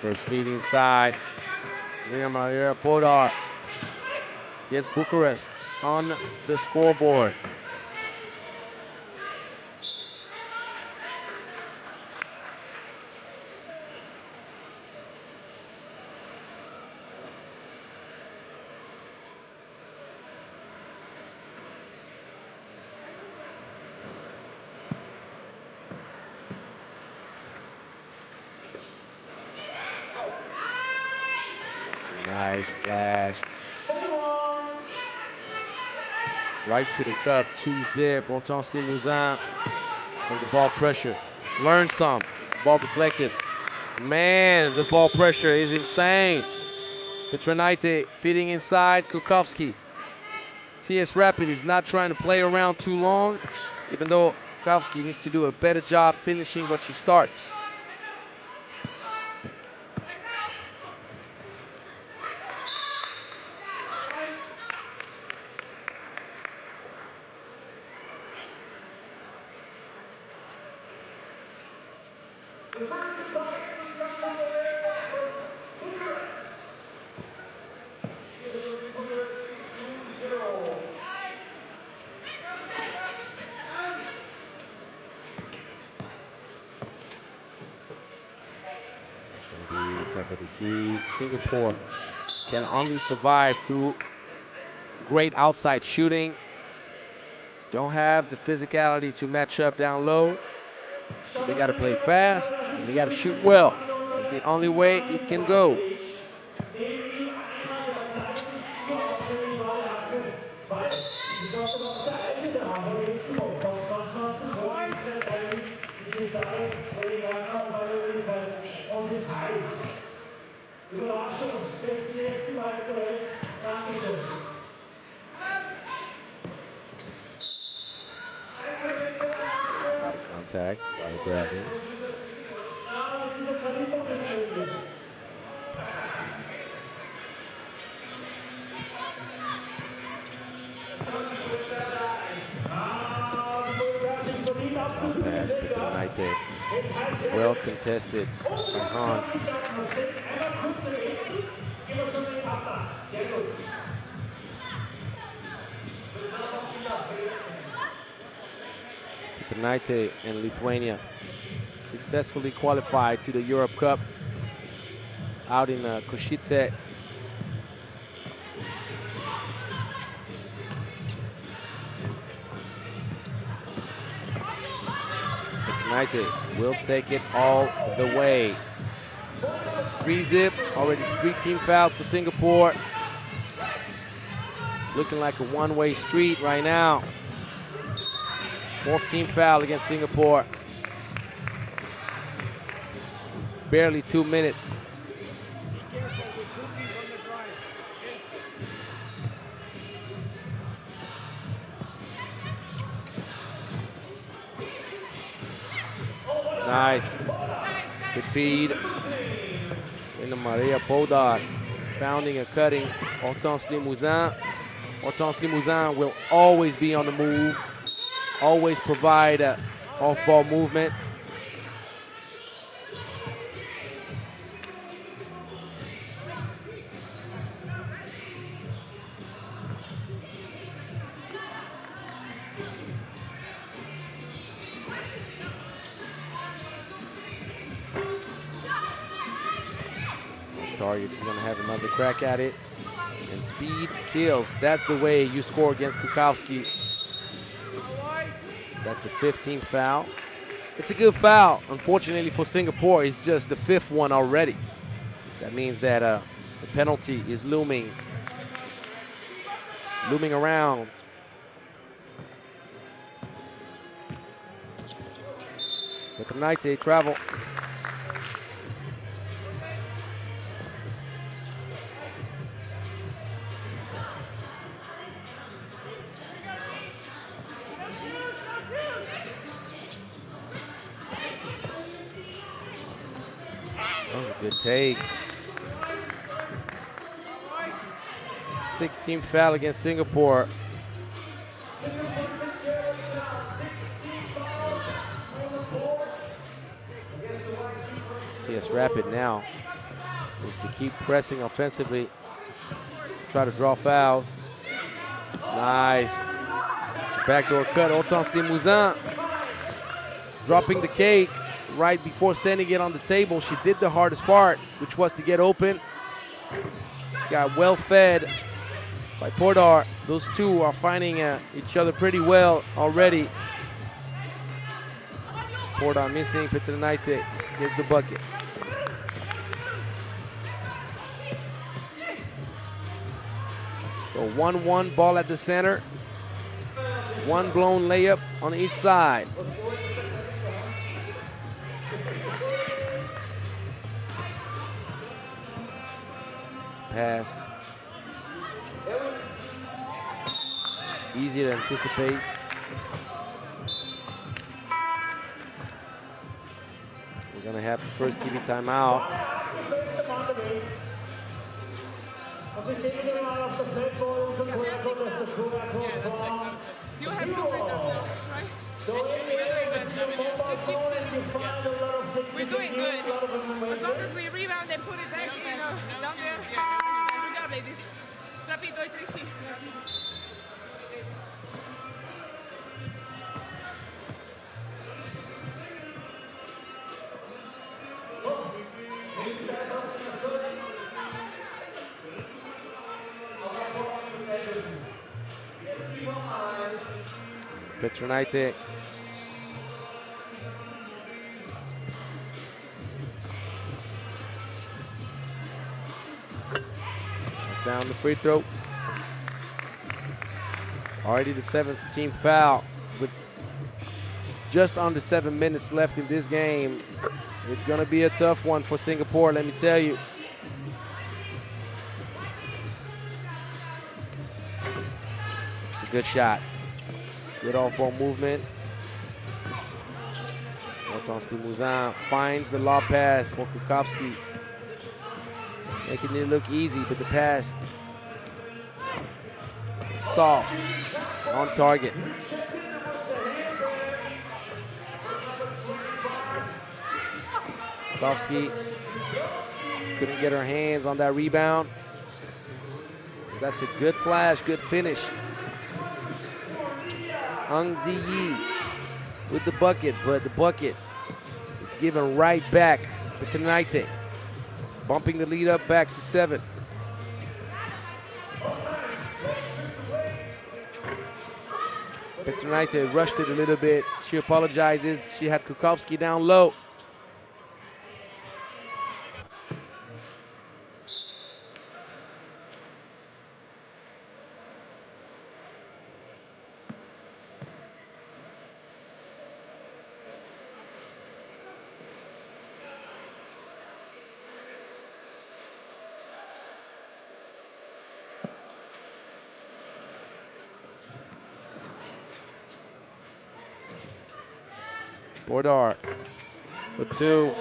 A: First feed inside. Maria Podar gets Bucharest on the scoreboard. Nice flash. Right to the cup, 2-zip. Hortense Limousin from the ball pressure. Learn some. Ball deflected. Man, the ball pressure is insane. Petronaite feeding inside. Kukowski. CS Rapid is not trying to play around too long, even though Kukowski needs to do a better job finishing what she starts. Top of the key. Singapore can only survive through great outside shooting. Don't have the physicality to match up down low. So they got to play fast and they got to shoot well. It's the only way it can go. Contact while grabbing. Pass, Petronaite. Well contested by Han. Petronaite and Lithuania successfully qualified to the Europe Cup out in Košice. Petronaite will take it all the way. 3-zip, already 3 team fouls for Singapore. It's looking like a one-way street right now. 4th team foul against Singapore. Barely 2 minutes. Nice. Good feed. In the Maria Podar pounding and cutting Hortense Limousin. Hortense Limousin will always be on the move, always provide off-ball movement. Target, she's gonna have another crack at it. And speed kills. That's the way you score against Kukowski. That's the 15th foul. It's a good foul. Unfortunately for Singapore, it's just the 5th one already. That means that the penalty is looming around. Petronite travel. Good take. 16th foul against Singapore. CS Rapid now is to keep pressing offensively, try to draw fouls. Nice. Backdoor cut, Hortense Limousin dropping the cake. Right before sending it on the table, she did the hardest part, which was to get open. Got well fed by Podar. Those two are finding each other pretty well already. Podar missing, Petronite gets the bucket. So 1-1 ball at the center. One blown layup on each side. Pass. Easy to anticipate. We're going to have the first TV timeout.
C: You have to bring them down, right? Just keep sending. We're doing good. As long as we rebound and put it back, down there. Good job, ladies. Rapid, 2, 3,
A: Petronite. That's down the free throw. It's already the 17th foul with just under 7 minutes left in this game. It's going to be a tough one for Singapore, let me tell you. It's a good shot. Good off-ball movement. Hortense Limousin finds the lob pass for Kukowski. Making it look easy, but the pass soft, on target. Kukowski couldn't get her hands on that rebound. That's a good flash, good finish. Ang Ziyi with the bucket, but the bucket is given right back to Petronite, bumping the lead up back to 7. Petronite rushed it a little bit. She apologizes. She had Kukowski down low. Podar for 2.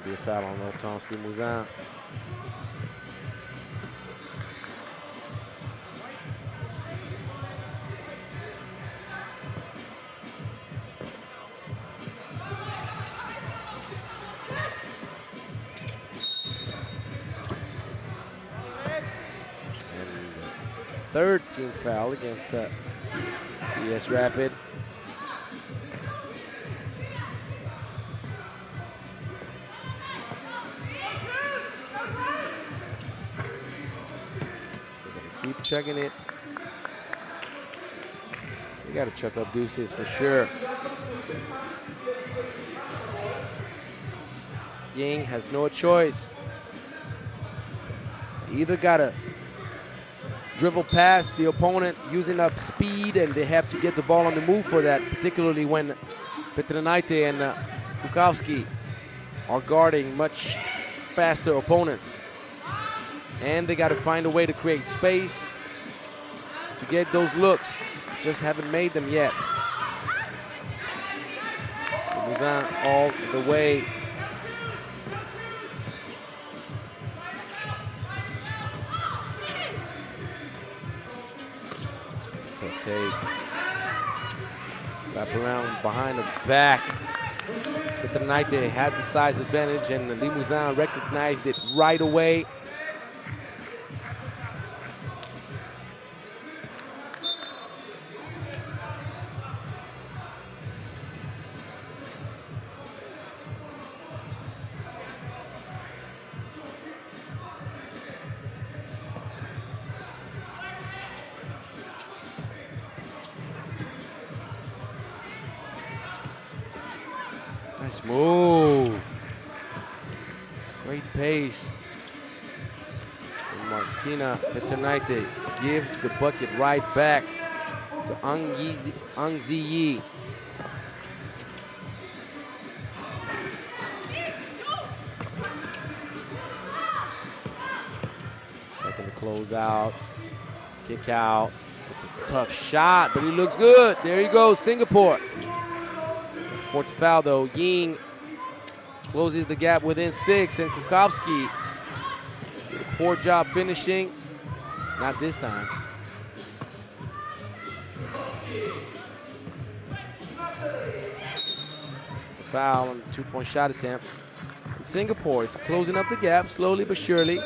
A: be a foul on Hortense Limousin. Third team foul against CS Rapid. Keep chugging it. We got to chuck up deuces for sure. Ying has no choice. Either got to dribble past the opponent using up speed, and they have to get the ball on the move for that, particularly when Petrinaite and Kukowski are guarding much faster opponents. And they got to find a way to create space to get those looks. Just haven't made them yet. Limousin all the way. Take. Wrap around behind the back. Petrinaite had the size advantage, and Limousin recognized it right away. Nice move. Great pace. And Martina Petrinaite gives the bucket right back to Ang Ziyi. Second to close out. Kick out. It's a tough shot, but he looks good. There you go, Singapore. Fourth foul though. Ying closes the gap within 6, and Kukowski did a poor job finishing. Not this time. It's a foul on the 2-point shot attempt. And Singapore is closing up the gap slowly but surely.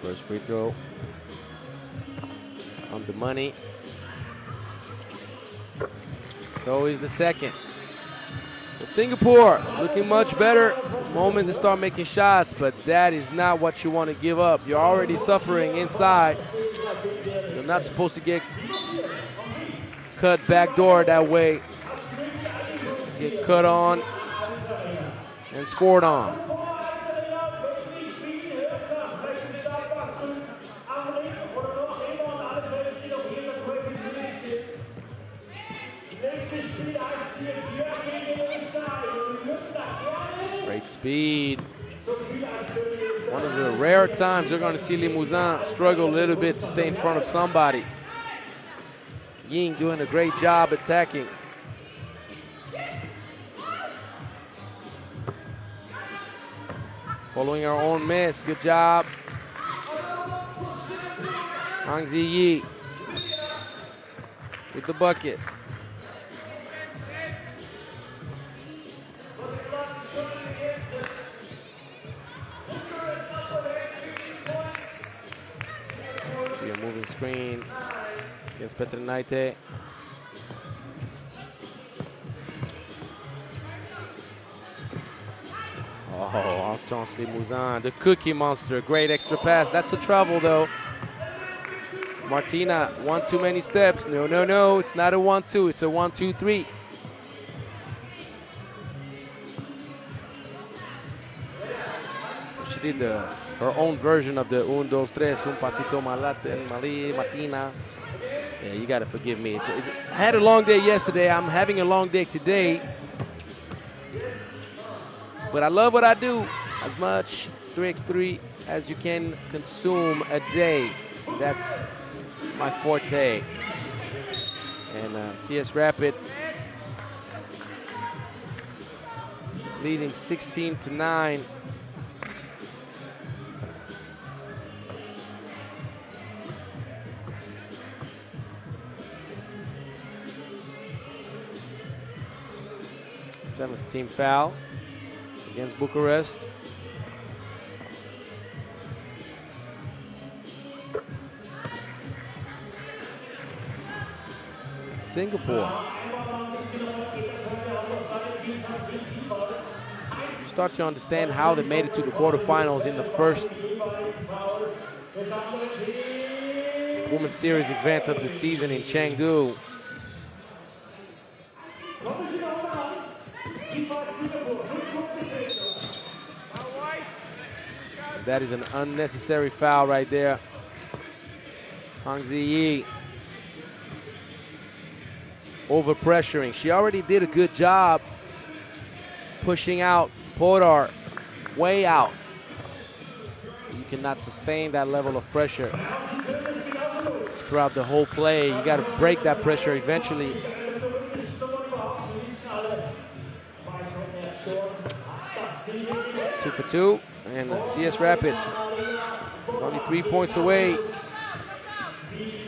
A: First free throw on the money. So is the second. So Singapore looking much better the moment they start making shots, but that is not what you want to give up. You're already suffering inside. You're not supposed to get cut backdoor that way. Get cut on and scored on. Great speed. One of the rare times you're going to see Limousin struggle a little bit to stay in front of somebody. Ying doing a great job attacking. Following our own miss. Good job. Ang Ziyi with the bucket. the screen against Petrinaite. Oh, Hortense Limousin, the cookie monster. Great extra pass. That's the trouble, though. Martina, one too many steps. No, no, no. It's not a 1-2. It's a 1-2-3. So she did her own version of the 1, 2, 3, un pasito Martina. Yeah, you got to forgive me. I had a long day yesterday. I'm having a long day today. But I love what I do. As much 3x3 as you can consume a day. That's my forte. And CS Rapid leading 16-9. Seventh team foul against Bucharest. Singapore. You start to understand how they made it to the quarterfinals in the first Women's Series event of the season in Chengdu. That is an unnecessary foul right there. Hang Ziyi over pressuring. She already did a good job pushing out Podar way out. You cannot sustain that level of pressure throughout the whole play. You got to break that pressure eventually. 2 for 2. And CS Rapid is only 3 points away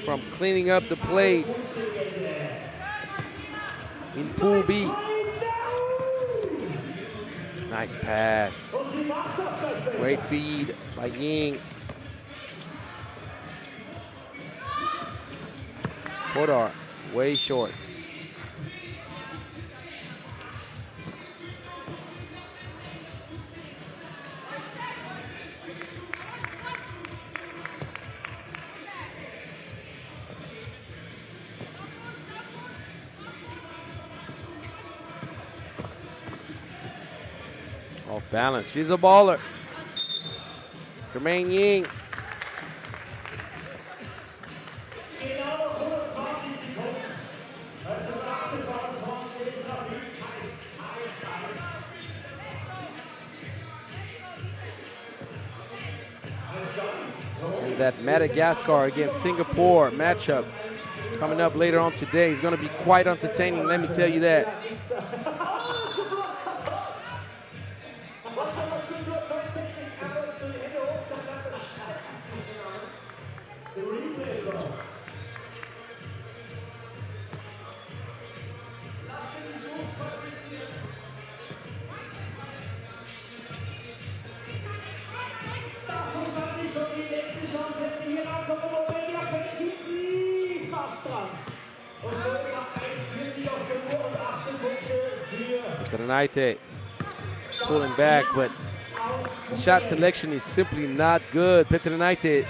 A: from cleaning up the plate in Pool B. Nice pass. Great feed by Ying. Podar way short. Off balance. She's a baller. Jermaine Ying. And that Madagascar against Singapore matchup coming up later on today is going to be quite entertaining, let me tell you that. Petrinaite pulling back, but the shot selection is simply not good. Petrinaite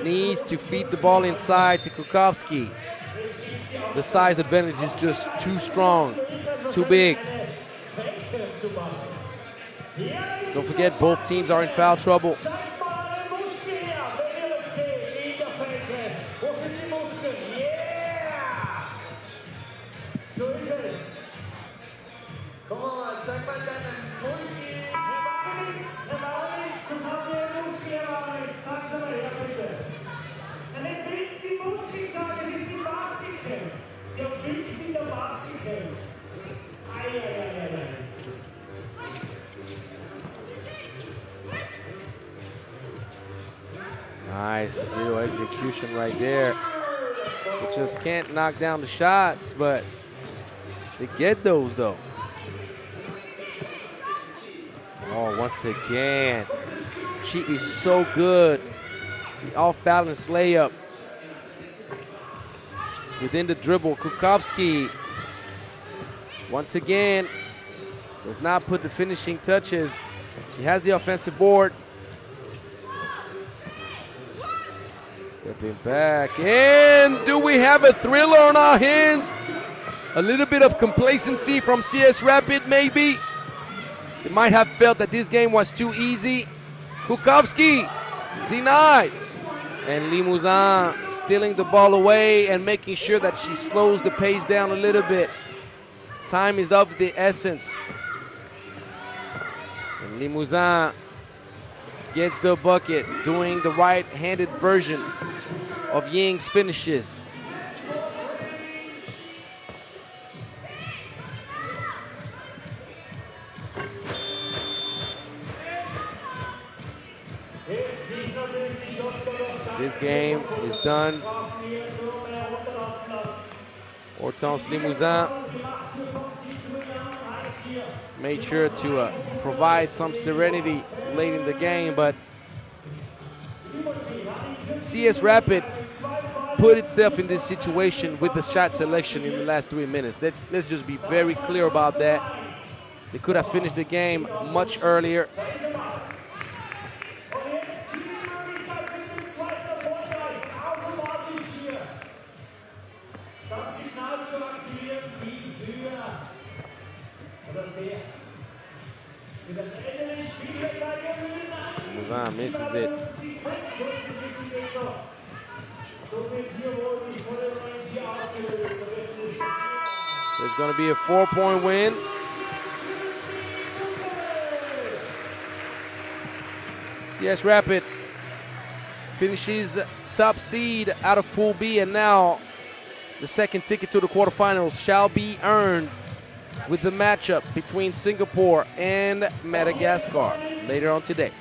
A: needs to feed the ball inside to Kukovski. The size advantage is just too strong, too big. Don't forget, both teams are in foul trouble. Nice little execution right there. They just can't knock down the shots, but they get those though. Oh, once again, she is so good. The off-balance layup within the dribble. Kukovski, once again, does not put the finishing touches. She has the offensive board. Stepping back, and do we have a thriller on our hands? A little bit of complacency from CS Rapid, maybe. They might have felt that this game was too easy. Kukovski denied. And Limousin stealing the ball away and making sure that she slows the pace down a little bit. Time is of the essence. And Limousin gets the bucket, doing the right-handed version of Ying's finishes. This game is done. Hortense Limousin made sure to provide some serenity late in the game, but CS Rapid put itself in this situation with the shot selection in the last 3 minutes. Let's just be very clear about that. They could have finished the game much earlier. Limousin misses it. So it's going to be a 4-point win. CS Rapid finishes top seed out of Pool B, and now the second ticket to the quarterfinals shall be earned with the matchup between Singapore and Madagascar later on today.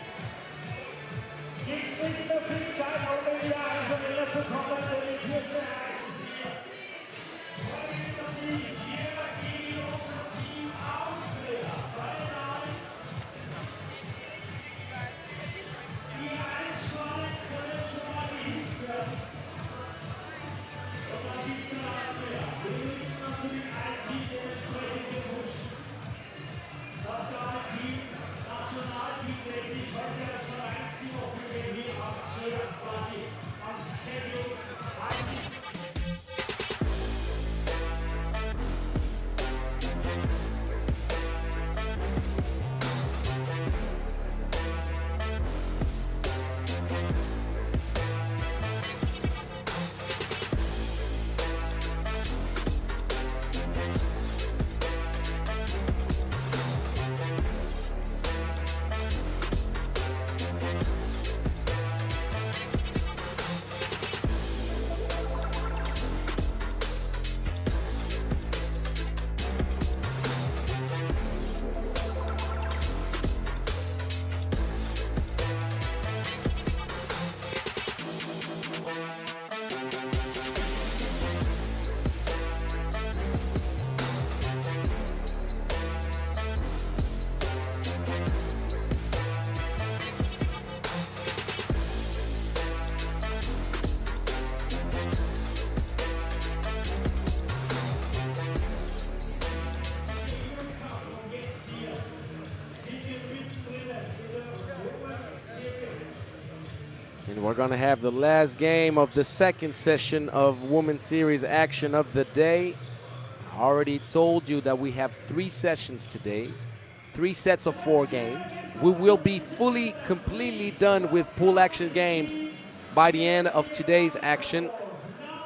A: And we're going to have the last game of the second session of Women's Series action of the day. I already told you that we have 3 sessions today, 3 sets of 4 games. We will be fully, completely done with pool action games by the end of today's action.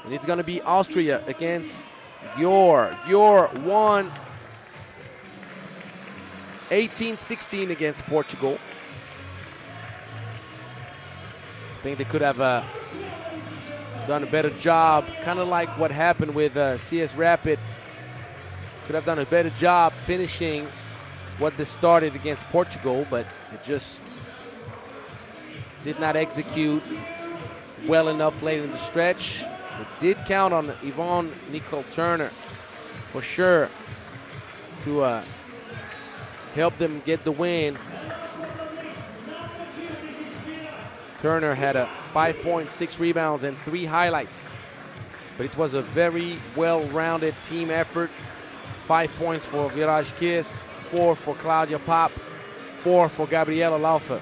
A: And it's going to be Austria against Gyor. Gyor won 18-16 against Portugal. I think they could have done a better job, kind of like what happened with CS Rapid. Could have done a better job finishing what they started against Portugal, but it just did not execute well enough late in the stretch. It did count on Yvonne Nicole Turner for sure to help them get the win. Turner had a 5.6 rebounds and 3 highlights. but it was a very well-rounded team effort. 5 points for Viraj Kiss, 4 for Claudia Pop, 4 for Gabriela Laufer.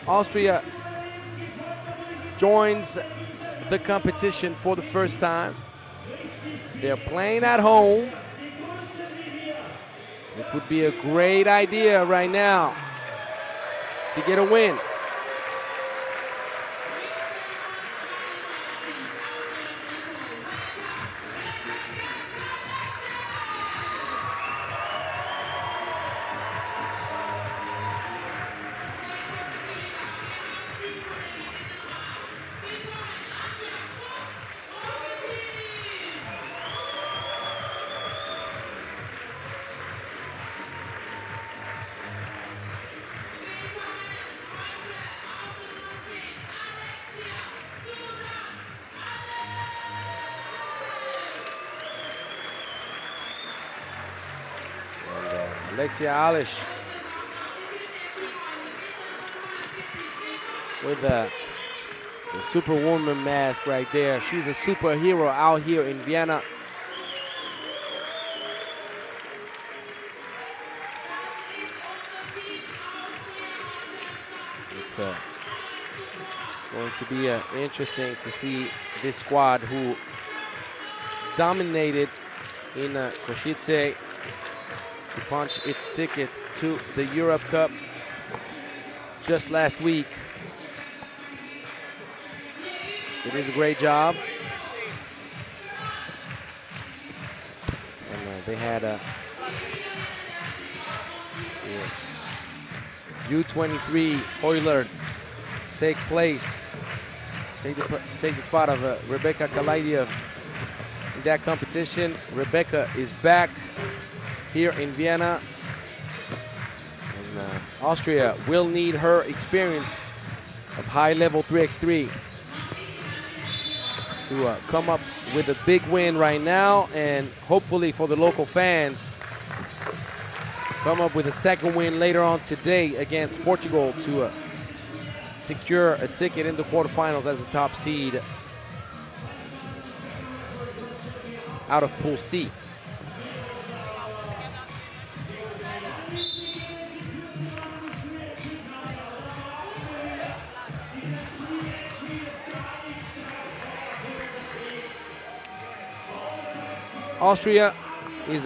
A: Austria joins the competition for the first time. They're playing at home. It would be a great idea right now to get a win. Alexia Alish with the Superwoman mask right there. She's a superhero out here in Vienna. It's going to be interesting to see this squad who dominated in Košice to punch its ticket to the Europe Cup just last week. They did a great job. And they had a U23 Euler take place, take the spot of Rebecca Kalaidiev in that competition. Rebecca is back here in Vienna, and Austria will need her experience of high-level 3x3 to come up with a big win right now, and hopefully for the local fans, come up with a second win later on today against Portugal to secure a ticket in the quarterfinals as a top seed out of Pool C. Austria is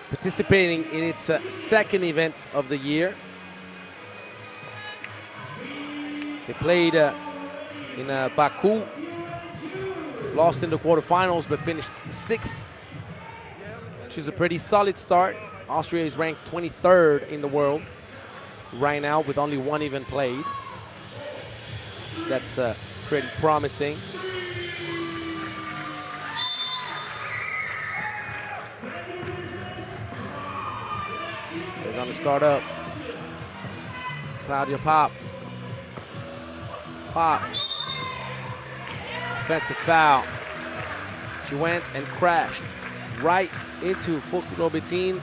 A: participating in its second event of the year. They played in Baku, lost in the quarterfinals, but finished 6th, which is a pretty solid start. Austria is ranked 23rd in the world right now with only one event played. That's pretty promising. They're gonna start up. Claudia Pop. Offensive foul. She went and crashed right into Fulcro Betin.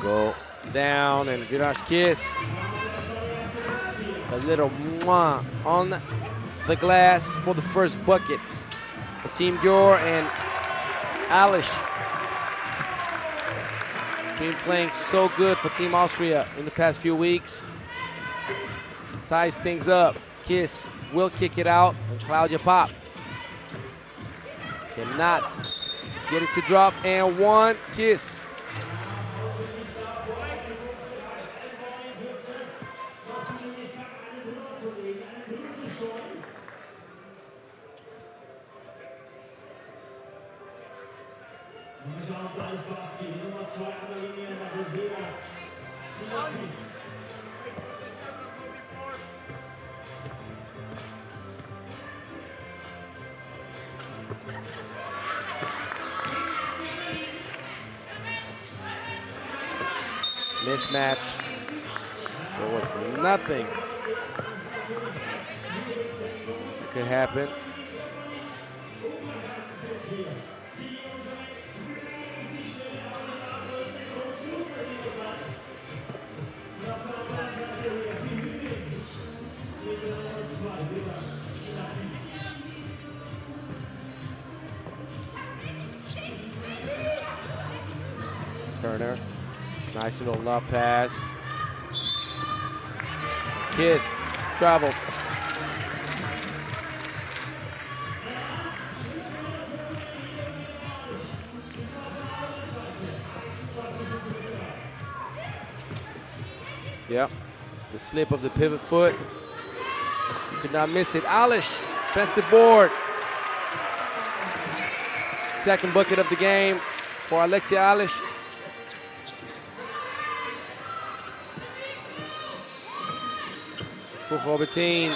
A: Go down, and Viraj Kiss, a little mwah on the glass for the first bucket for Team Gyor. And Alish been playing so good for Team Austria in the past few weeks. Ties things up. Kiss will kick it out, and Claudia Pop cannot get it to drop, and one. Kiss. Mismatch. There was nothing that could happen. Turner, nice little love pass. Kiss, travel. Yep, the slip of the pivot foot. Could not miss it. Alish, defensive board. Second bucket of the game for Alexia Alish. For Robertine.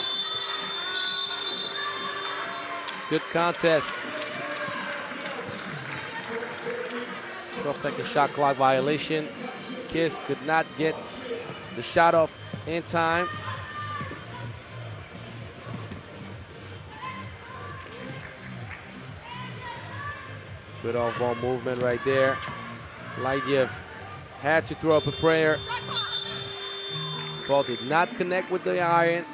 A: Good contest. 12-second shot clock violation. Kiss could not get the shot off in time. Good off-ball movement right there. Lydiev had to throw up a prayer. Ball did not connect with the iron.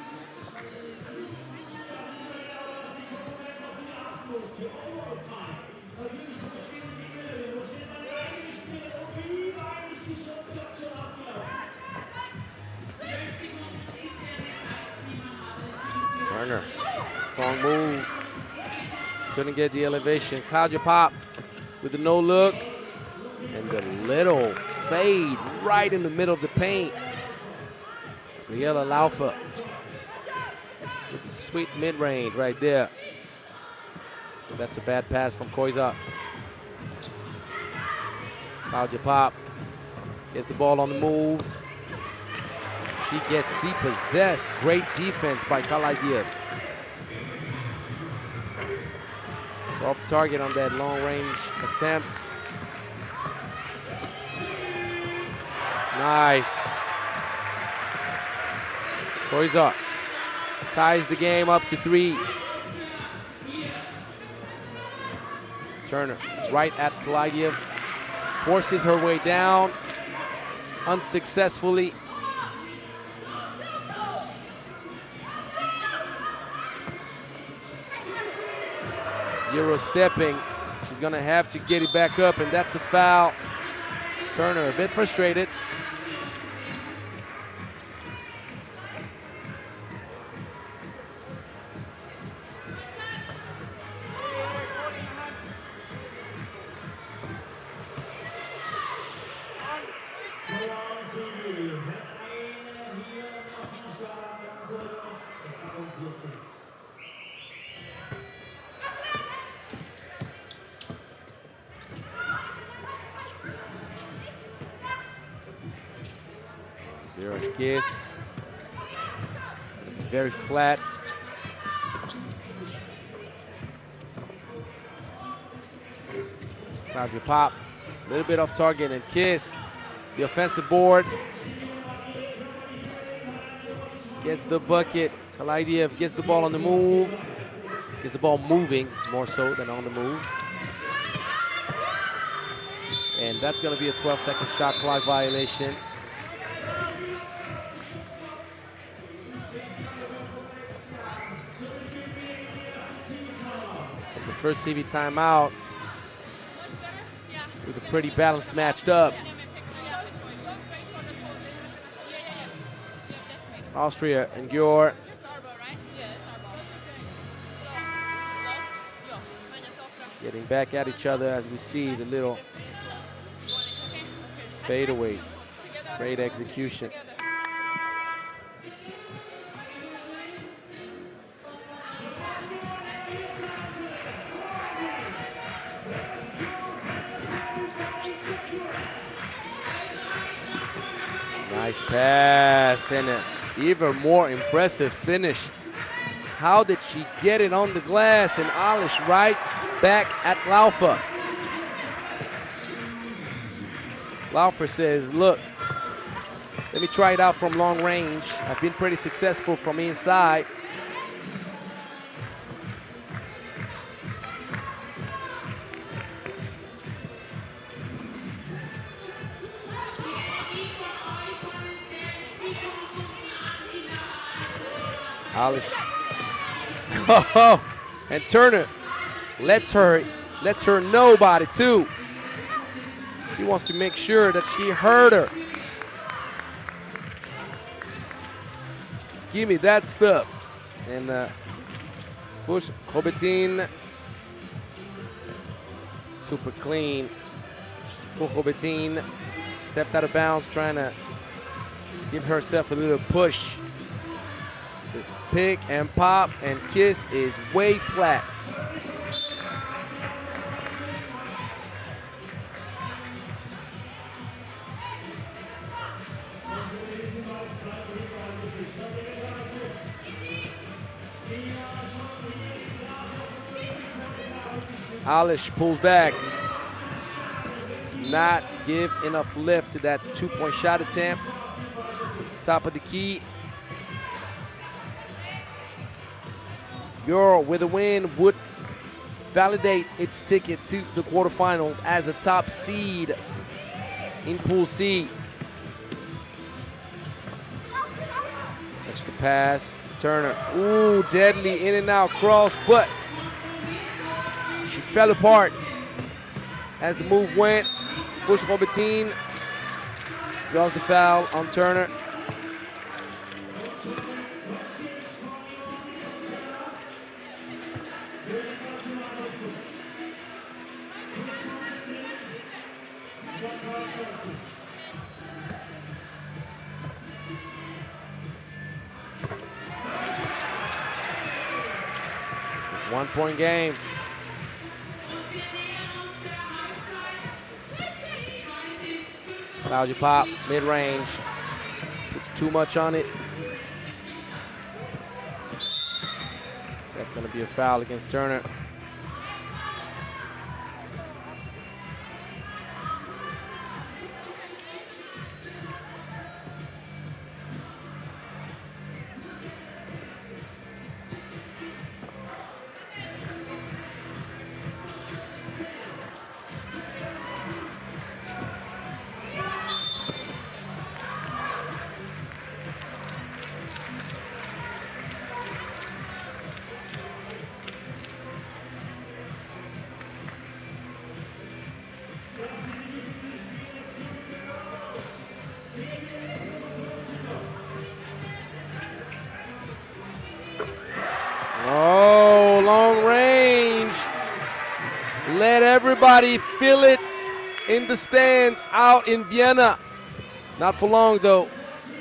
A: Turner, strong move. Couldn't get the elevation. Claudia Pop with the no look. And the little fade right in the middle of the paint. Riela Laufa with the sweet mid-range right there. That's a bad pass from Koiza. Claudia Pop gets the ball on the move. She gets depossessed. Great defense by Kalaidiev. It's off target on that long-range attempt. Nice. Koiza ties the game up to 3. Turner right at Kalaidiev. Forces her way down unsuccessfully. Euro stepping. She's gonna have to get it back up, and that's a foul. Turner a bit frustrated. Kiss. Very flat. Claudia Pop, a little bit off target, and Kiss, the offensive board. Gets the bucket. Kalaidiev gets the ball on the move. Gets the ball moving more so than on the move. And that's going to be a 12-second shot clock violation. First TV timeout with a pretty balanced matched up. Austria and Gyor. Getting back at each other as we see the little fadeaway. Great execution. Nice pass and an even more impressive finish. How did she get it on the glass? And Alish right back at Laufa. Laufa says, look, Let me try it out from long range. I've been pretty successful from inside. Alish. Oh, and Turner lets her know about it too. She wants to make sure that she heard her. Give me that stuff. And push Robertine. Super clean. For Robertine. Stepped out of bounds, trying to give herself a little push. The pick and pop and kiss is way flat. Alish pulls back. Does not give enough lift to that two-point shot attempt. Top of the key. Gyor with a win would validate its ticket to the quarterfinals as a top seed in Pool C. Extra pass, Turner. Ooh, deadly in and out cross, but she fell apart as the move went. Push Robertine. Draws the foul on Turner. It's a one-point game. Claudia Pop, mid-range, puts too much on it. That's going to be a foul against Turner. Oh, long range. Let everybody feel it in the stands out in Vienna. Not for long, though.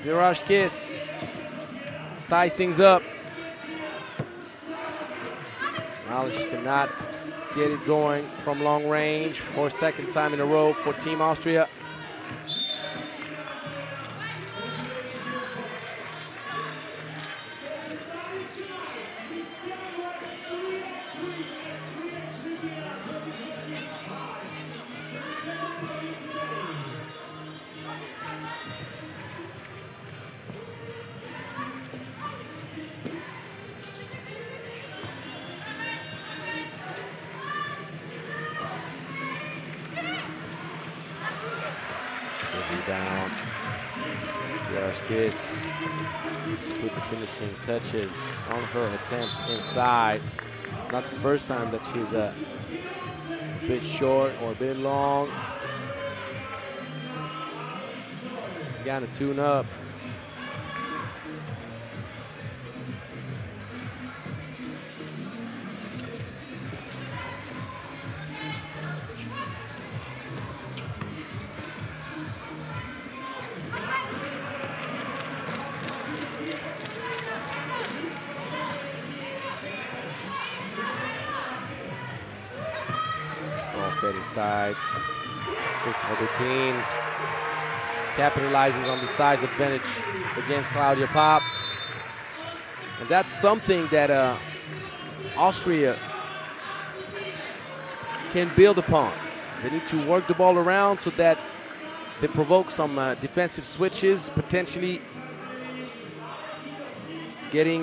A: Mirage kiss ties things up. Alish cannot get it going from long range for a second time in a row for Team Austria. Down. Gyor's kiss. Put the finishing touches on her attempts inside. It's not the first time that she's a bit short or a bit long. She's got to tune up. Fed inside. Robertine capitalizes on the size advantage against Claudia Pop. And that's something that Austria can build upon. They need to work the ball around so that They provoke some defensive switches, potentially getting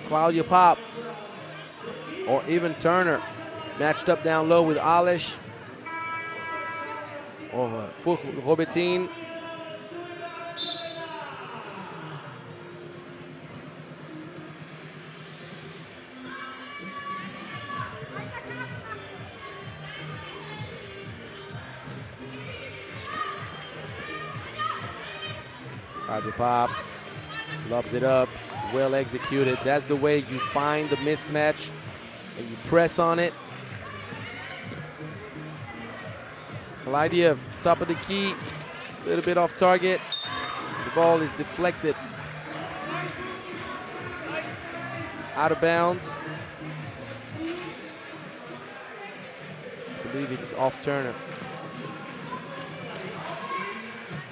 A: Claudia Pop or even Turner matched up down low with Alish or Robertine. Claudia Pop lobs it up, well executed. That's the way you find the mismatch and you press on it. Kalidiev, top of the key, a little bit off target. The ball is deflected out of bounds. I believe it's off Turner.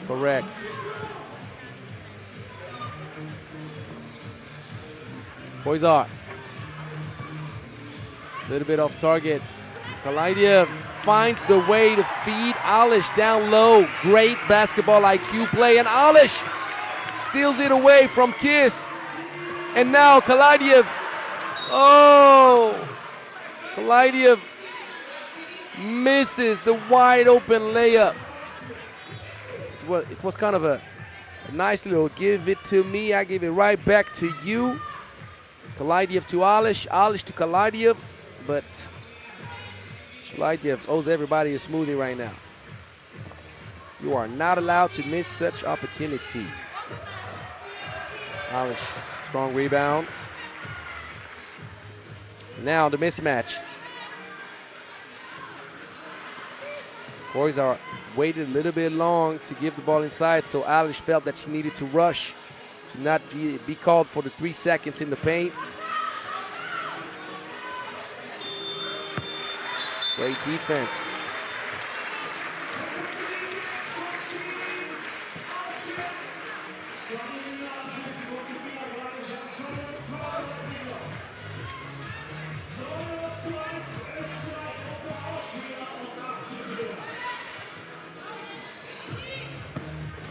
A: Correct. Boyzar. A little bit off target. Kalidiev finds the way to feed Alish down low. Great basketball IQ play, and Alish steals it away from Kiss. And now Kalidiev, Kalidiev misses the wide open layup. Well, it was kind of a nice little give it to me, I give it right back to you. Kalidiev to Alish, Alish to Kalidiev, but Kalidiev owes everybody a smoothie right now. You are not allowed to miss such opportunity. Alish, strong rebound. Now the mismatch. Boys are waited a little bit long to give the ball inside, so Alish felt that she needed to rush to not be called for the 3 seconds in the paint. Great defense.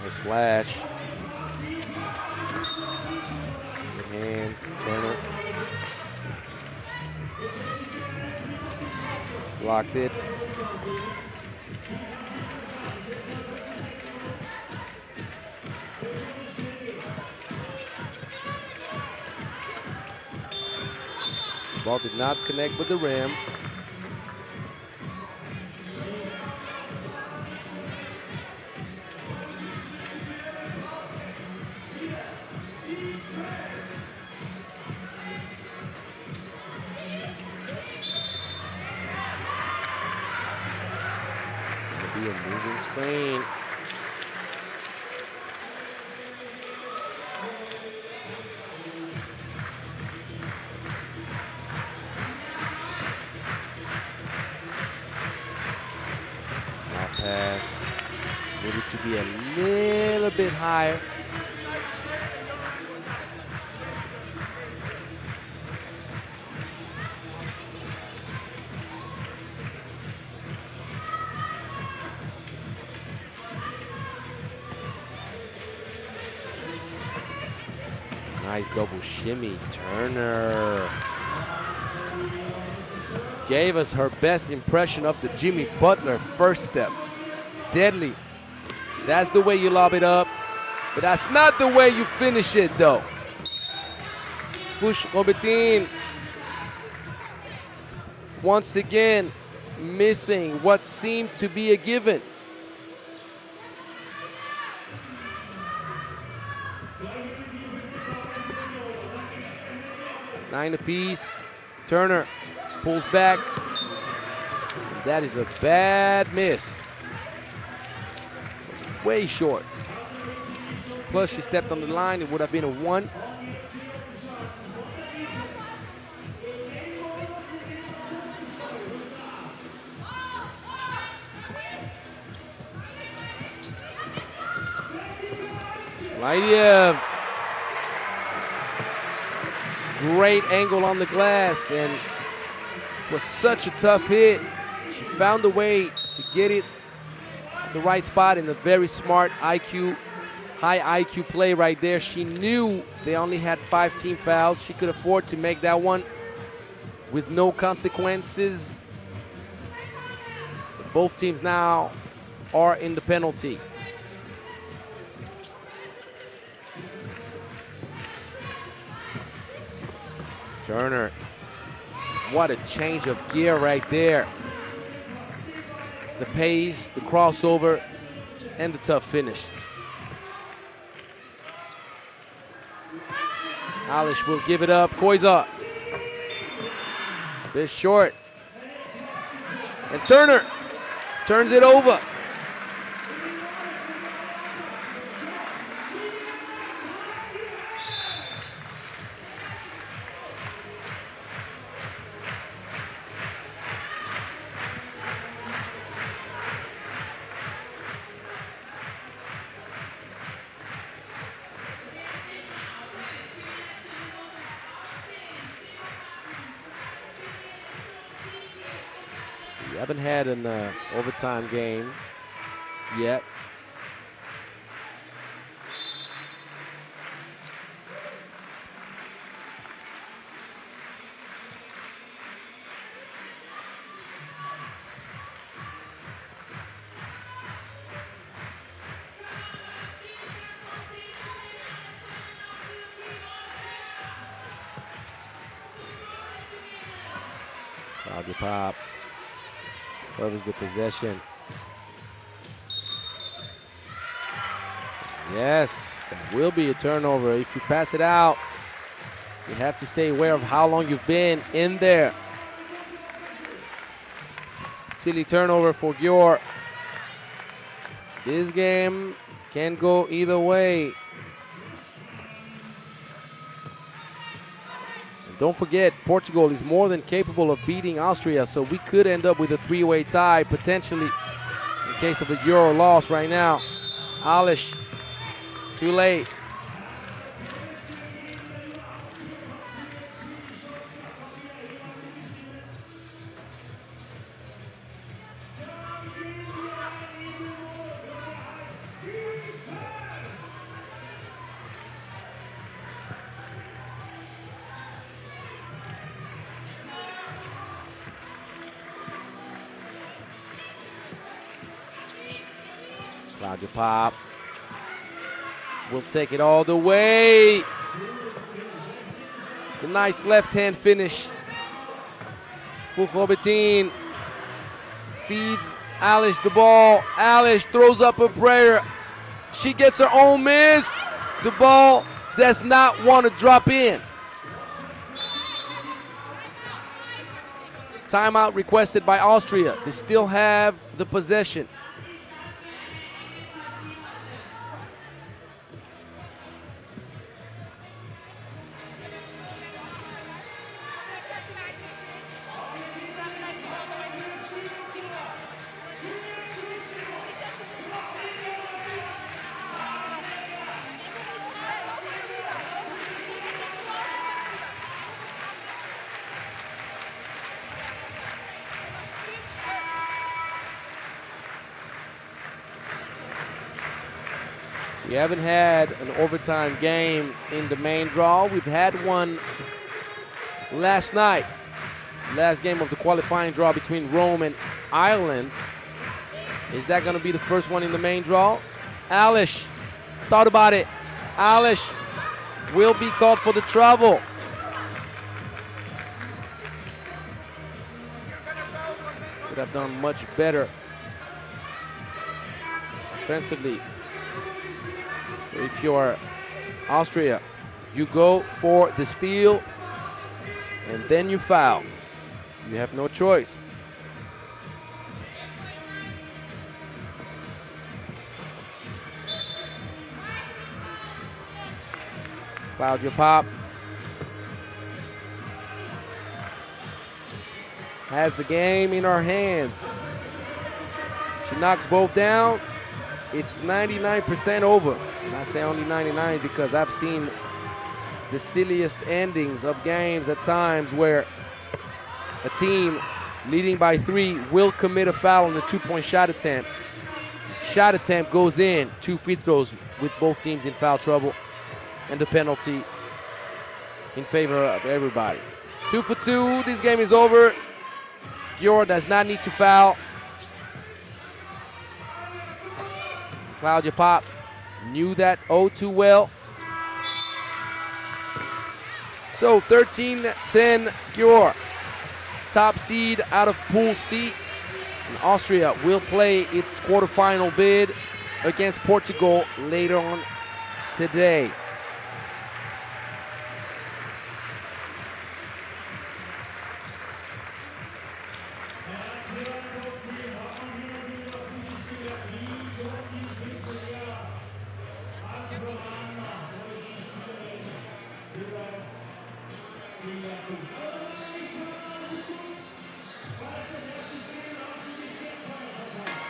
A: Nice flash. Good hands, Turner. Blocked it. Ball did not connect with the rim. Be a moving screen. Now pass. Needed to be a little bit higher. Nice double shimmy. Turner gave us her best impression of the Jimmy Butler first step. Deadly. That's the way you lob it up, but that's not the way you finish it, though. Fush Robertin once again missing what seemed to be a given. Nine apiece. Turner pulls back. That is a bad miss. Way short. Plus, she stepped on the line. It would have been a 1. Kalidiev. Great angle on the glass, and it was such a tough hit. She found a way to get it the right spot in a very smart IQ, high IQ play right there. She knew they only had 5 team fouls. She could afford to make that one with no consequences. Both teams now are in the penalty. Turner, what a change of gear right there. The pace, the crossover, and the tough finish. Alish will give it up. Koiza. Bit short. And Turner turns it over. We haven't had an overtime game yet. Claudia Pop covers the possession. Yes, that will be a turnover. If you pass it out, you have to stay aware of how long you've been in there. Silly turnover for Gyor. This game can go either way. Don't forget, Portugal is more than capable of beating Austria, so we could end up with a 3-way tie, potentially, in case of a Euro loss right now. Alish, too late. Claudia Pop will take it all the way. The nice left-hand finish. Fuchrobetin feeds Alish the ball. Alish throws up a prayer. She gets her own miss. The ball does not want to drop in. Timeout requested by Austria. They still have the possession. We haven't had an overtime game in the main draw. We've had one last night. Last game of the qualifying draw between Rome and Ireland. Is that going to be the first one in the main draw? Alish thought about it. Alish will be called for the travel. Could have done much better offensively. If you're Austria, you go for the steal and then you foul. You have no choice. Claudia Pop has the game in her hands. She knocks both down. It's 99% over. And I say only 99 because I've seen the silliest endings of games at times where a team leading by 3 will commit a foul on the 2-point shot attempt. shot attempt goes in. 2 free throws with both teams in foul trouble. And the penalty in favor of everybody. 2 for 2. This game is over. Gyor does not need to foul. Claudia Pop knew that oh too well. So 13-10 Gyor. Top seed out of Pool C. And Austria will play its quarterfinal bid against Portugal later on today.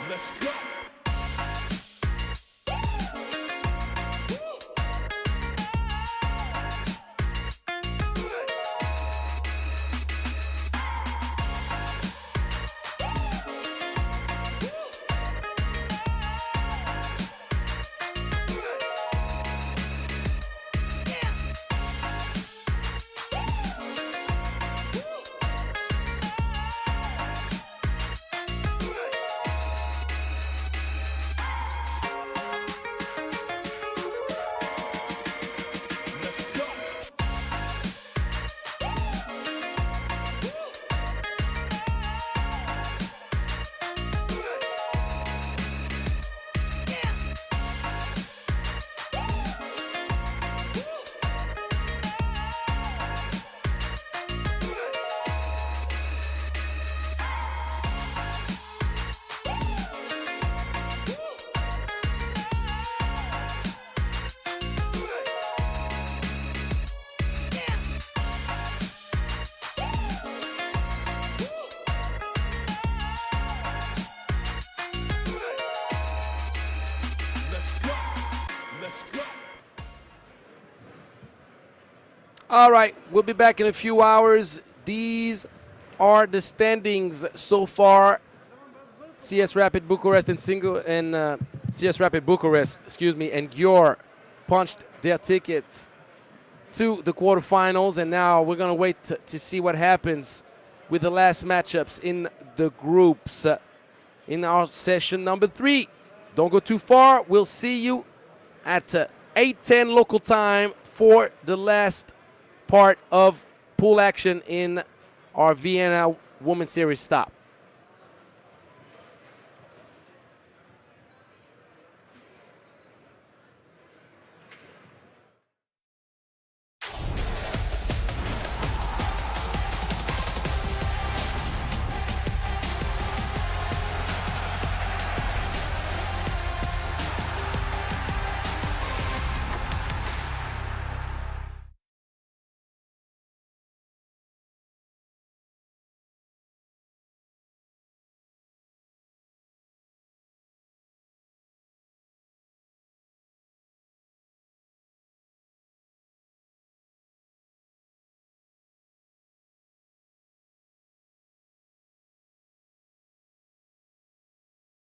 B: Let's go.
A: All right, we'll be back in a few hours. These are the standings so far. CS Rapid Bucharest and CS Rapid Bucharest, and Gyor punched their tickets to the quarterfinals, and now we're gonna wait to see what happens with the last matchups in the groups in our session number 3. Don't go too far. We'll see you at 8:10 local time for the last part of pool action in our Vienna Women's Series stop.